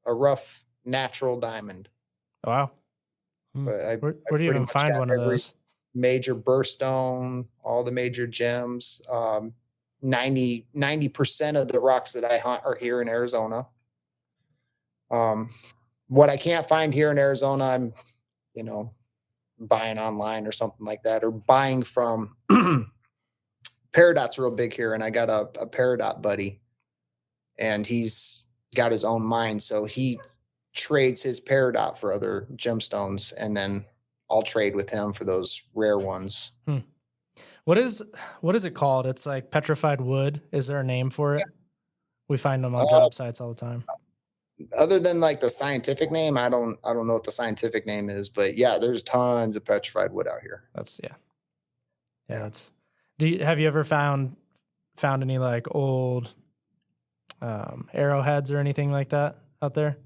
a rough natural diamond. Wow. But Where do you pretty even much find got one of every those? major birthstone, all the major gems. 90% of the rocks that I hunt are here in Arizona. What I can't find here in Arizona, I'm, buying online or something like that, or buying from Peridot's real big here. And I got a Peridot buddy and he's got his own mine. So he trades his Peridot for other gemstones. And then I'll trade with him for those rare ones. What is it called? It's like petrified wood. Is there a name for it? We find them on job sites all the time. Other than like the scientific name, I don't know what the scientific name is, but yeah, there's tons of petrified wood out here. That's have you ever found any like old arrowheads or anything like that out there?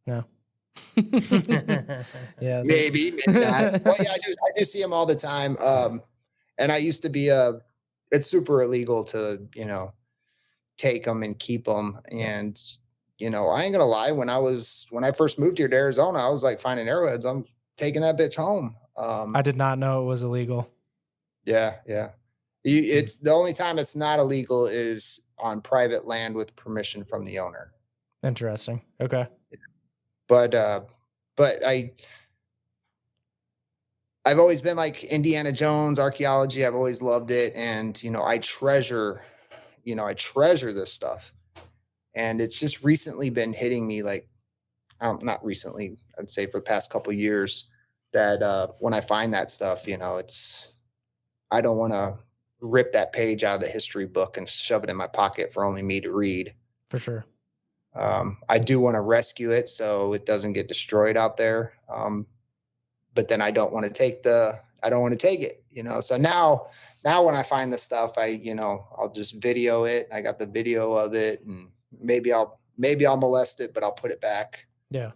No. Yeah. Maybe not. Well, yeah, I do see them all the time. And I used to be it's super illegal to, take them and keep them. And, I ain't gonna lie. When I first moved here to Arizona, I was like finding arrowheads. I'm taking that bitch home. I did not know it was illegal. Yeah. Yeah. It's the only time it's not illegal is on private land with permission from the owner. Interesting. Okay. But I've always been like Indiana Jones, archaeology. I've always loved it. And, I treasure this stuff. And it's just recently been hitting me like, not recently, I'd say for the past couple of years that when I find that stuff, I don't want to rip that page out of the history book and shove it in my pocket for only me to read. For sure. I do want to rescue it so it doesn't get destroyed out there. But then I don't want to take it, So now when I find the stuff, I'll just video it. I got the video of it and maybe I'll molest it, but I'll put it back. Yeah.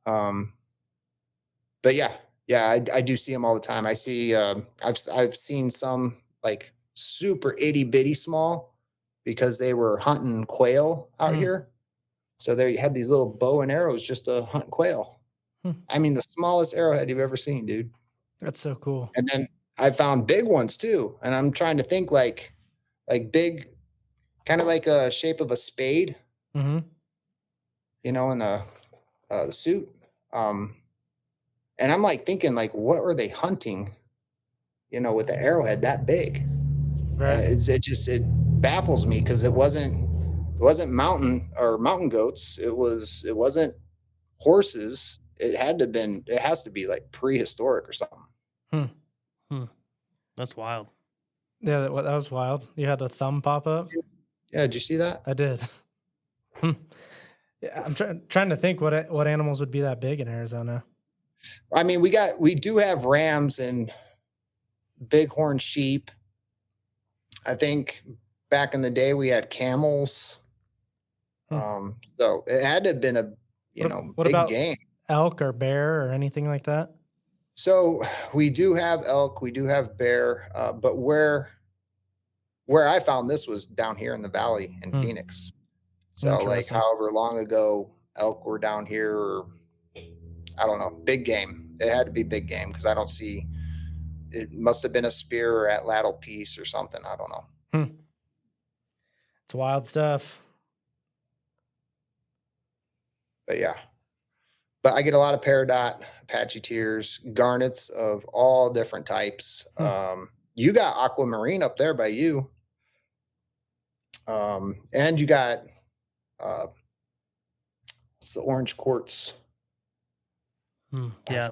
But yeah, I do see them all the time. I see, I've seen some like super itty bitty small because they were hunting quail out here. So they had these little bow and arrows just to hunt quail. I mean, the smallest arrowhead you've ever seen, dude. That's so cool. And then I found big ones too. And I'm trying to think like big, kind of like a shape of a spade, Mm-hmm. in the suit. And I'm like thinking like, what are they hunting, with the arrowhead that big? Right. baffles me because it wasn't mountain goats. It wasn't horses. It has to be like prehistoric or something. That's wild. Yeah, that was wild. You had a thumb pop up. Yeah, did you see that? I did. Yeah, I'm trying to think what animals would be that big in Arizona. I mean, we do have rams and bighorn sheep. I think back in the day we had camels. So it had to have been a What big about game. elk or bear or anything like that? So we do have elk, we do have bear, but where I found this was down here in the valley in Phoenix. So like Interesting. however long ago elk were down here, or I don't know, big game. It had to be big game because I don't see. It must have been a spear or atlatl piece or something. I don't know. It's wild stuff. But yeah. But I get a lot of peridot, Apache tears, garnets of all different types. You got aquamarine up there by you. And you got it's the orange quartz. Yeah,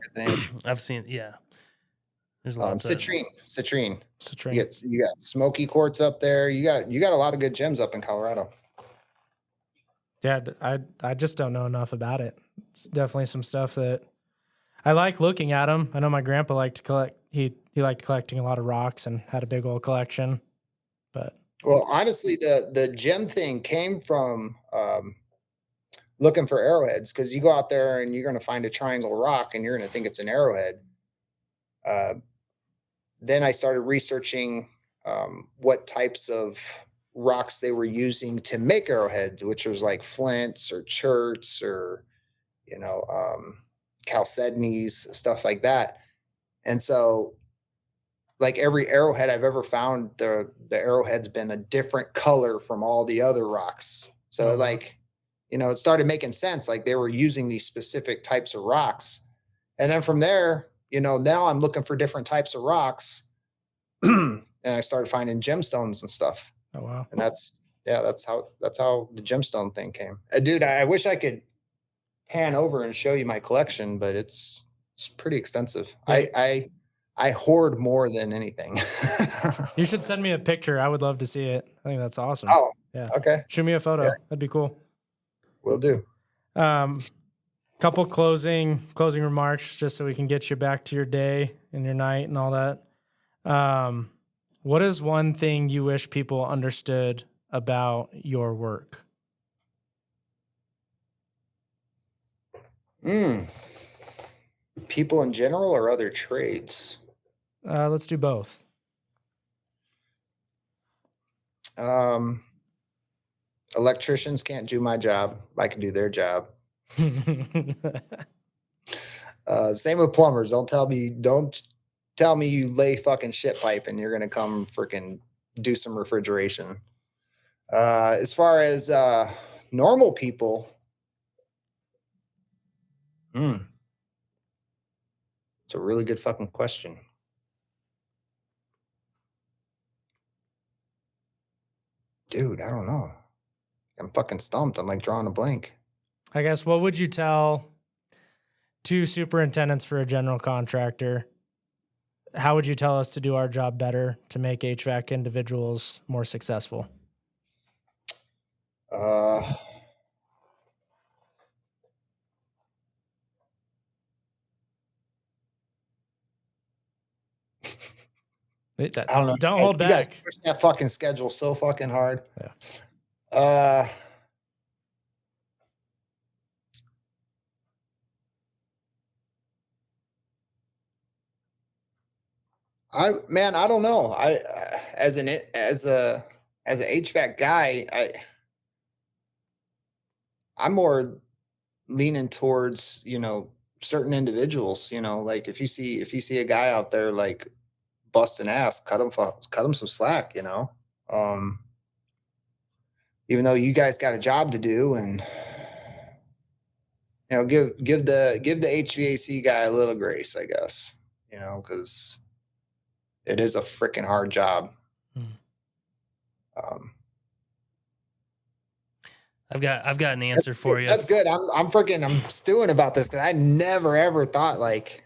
I've seen. Yeah, there's lots of citrine. Citrine. You got smoky quartz up there. You got a lot of good gems up in Colorado. Yeah, I just don't know enough about it. It's definitely some stuff that I like looking at them. I know my grandpa liked to collect. He liked collecting a lot of rocks and had a big old collection. But well, honestly, the gem thing came from looking for arrowheads, because you go out there and you're going to find a triangle rock and you're going to think it's an arrowhead. Then I started researching what types of rocks they were using to make arrowheads, which was like flints or cherts or chalcedonies, stuff like that. And so like every arrowhead I've ever found, the arrowhead's been a different color from all the other rocks. So like, it started making sense. Like they were using these specific types of rocks. And then from there, now I'm looking for different types of rocks. And I started finding gemstones and stuff. oh wow. And that's how the gemstone thing came. Dude, I wish I could pan over and show you my collection, but it's pretty extensive. Yeah. I hoard more than anything. You should send me a picture. I would love to see it. I think that's awesome. Oh, yeah. Okay. Shoot me a photo. Yeah. That'd be cool. Will do. Couple closing remarks just so we can get you back to your day and your night and all that. What is one thing you wish people understood about your work? People in general or other trades? Let's do both. Electricians can't do my job. I can do their job. Same with plumbers. Don't tell me you lay fucking shit pipe and you're going to come freaking do some refrigeration. As far as normal people, it's a really good fucking question. Dude, I don't know. I'm fucking stumped. I'm like drawing a blank. I guess, what would you tell two superintendents for a general contractor? How would you tell us to do our job better to make HVAC individuals more successful? I don't know. Don't hold back. You guys push that fucking schedule so fucking hard. Yeah. I don't know. As a HVAC guy, I'm more leaning towards, certain individuals, like if you see a guy out there like busting ass, cut him some slack, even though you guys got a job to do, and give the HVAC guy a little grace, I guess, because it is a freaking hard job. I've got an answer That's for good. you. That's good. I'm stewing about this because I never ever thought like.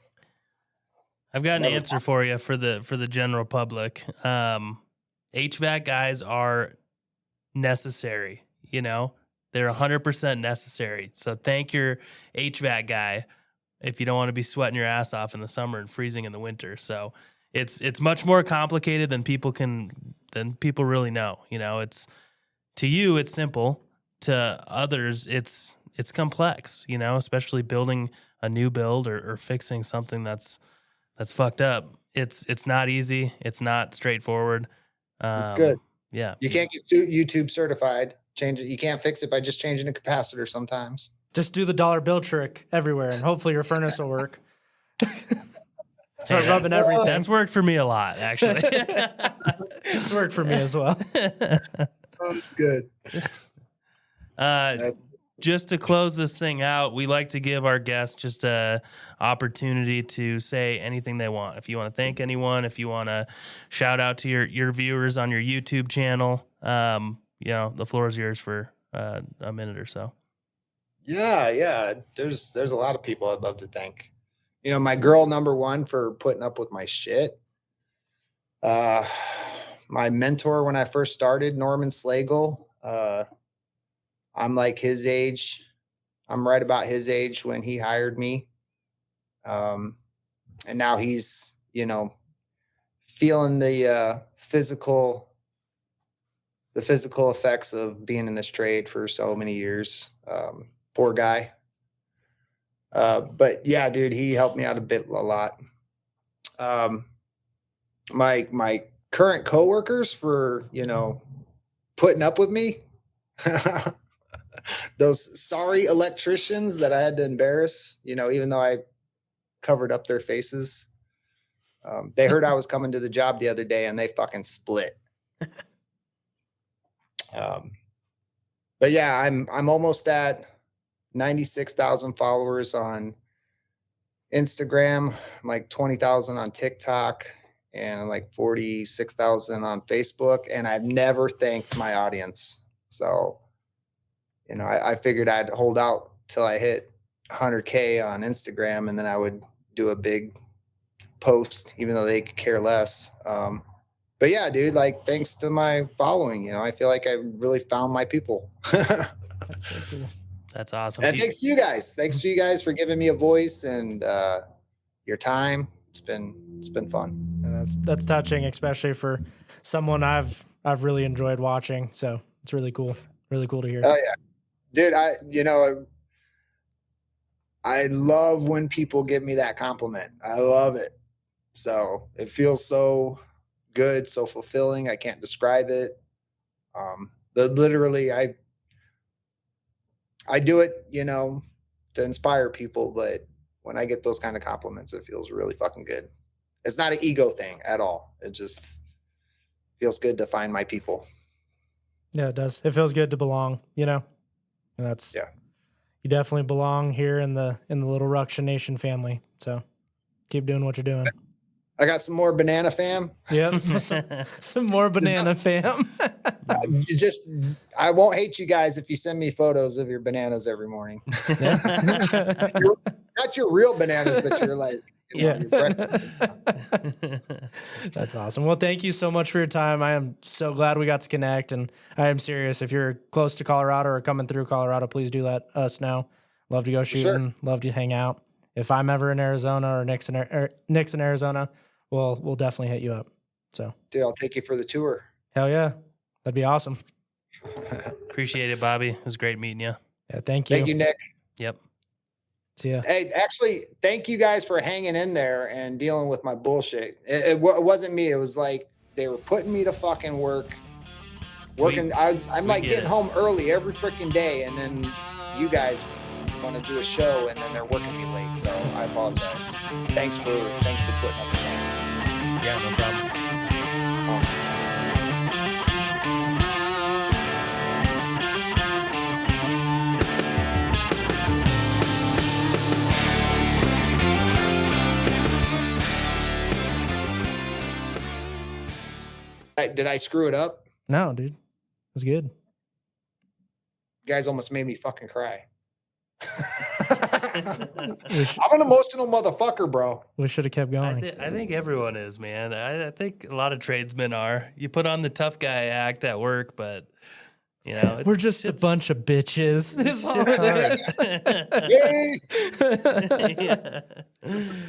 I've got an Never answer for you for the general public. HVAC guys are necessary. You know, they're 100% necessary. So thank your HVAC guy if you don't want to be sweating your ass off in the summer and freezing in the winter. So it's much more complicated than people really know. You know, it's to you it's simple. To others, it's complex. You know, especially building a new build or fixing something that's fucked up. It's not easy. It's not straightforward. It's good. Yeah. You can't get YouTube certified. Change it. You can't fix it by just changing a capacitor sometimes. Just do the dollar bill trick everywhere, and hopefully your furnace will work. Start rubbing everything. That's worked for me a lot, actually. It's worked for me as well. Oh, it's good. Just to close this thing out, we like to give our guests just a opportunity to say anything they want. If you want to thank anyone, if you want to shout out to your viewers on your YouTube channel, you know, the floor is yours for a minute or so. Yeah. There's a lot of people I'd love to thank. You know, my girl number one for putting up with my shit. My mentor when I first started, Norman Slagle. I'm like his age. I'm right about his age when he hired me. And now he's, you know, feeling the physical effects of being in this trade for so many years. Poor guy. But yeah, dude, he helped me out a lot. My current coworkers for, you know, putting up with me. Those sorry electricians that I had to embarrass, you know, even though I covered up their faces. They heard I was coming to the job the other day and they fucking split. But yeah, I'm almost at 96,000 followers on Instagram. I'm like 20,000 on TikTok and like 46,000 on Facebook. And I've never thanked my audience. So, you know, I figured I'd hold out till I hit 100K on Instagram and then I would do a big post, even though they could care less. But yeah, dude, like thanks to my following, you know, I feel like I really found my people. That's so cool. That's awesome. And thanks to you guys. Thanks to you guys for giving me a voice and your time. It's been fun. And that's touching, especially for someone I've really enjoyed watching. So it's really cool. Really cool to hear. Oh yeah. Dude, I love when people give me that compliment. I love it. So it feels so good, so fulfilling. I can't describe it. But literally I do it, you know, to inspire people, but when I get those kind of compliments, it feels really fucking good. It's not an ego thing at all. It just feels good to find my people. Yeah, it does. It feels good to belong, you know? And that's, yeah. You definitely belong here in the Little Ruction Nation family. So keep doing what you're doing. I got some more banana fam. Yep. some more banana fam. I won't hate you guys if you send me photos of your bananas every morning. Not your real bananas, but you're like, you know, your breakfast. That's awesome. Well, thank you so much for your time. I am so glad we got to connect, and I am serious. If you're close to Colorado or coming through Colorado, please do let us know. Love to go shooting. Sure. Love to hang out. If I'm ever in Arizona or Nick's in Arizona, we'll definitely hit you up. So, dude, I'll take you for the tour. Hell yeah, that'd be awesome. Appreciate it, Bobby. It was great meeting you. Yeah, thank you. Thank you, Nick. Yep. See ya. Hey, actually, thank you guys for hanging in there and dealing with my bullshit. It wasn't me. It was like they were putting me to fucking work. I'm like getting home early every freaking day, and then you guys want to do a show, and then they're working me late. So I apologize. Thanks for putting up with that. Yeah, no problem. Awesome. Did I screw it up? No, dude. It was good. You guys almost made me fucking cry. I'm an emotional motherfucker, bro. We should have kept going. I think everyone is, man. I think a lot of tradesmen are. You put on the tough guy act at work, but you know, We're just a bunch of bitches. This Shit's hard. Yay! Yeah.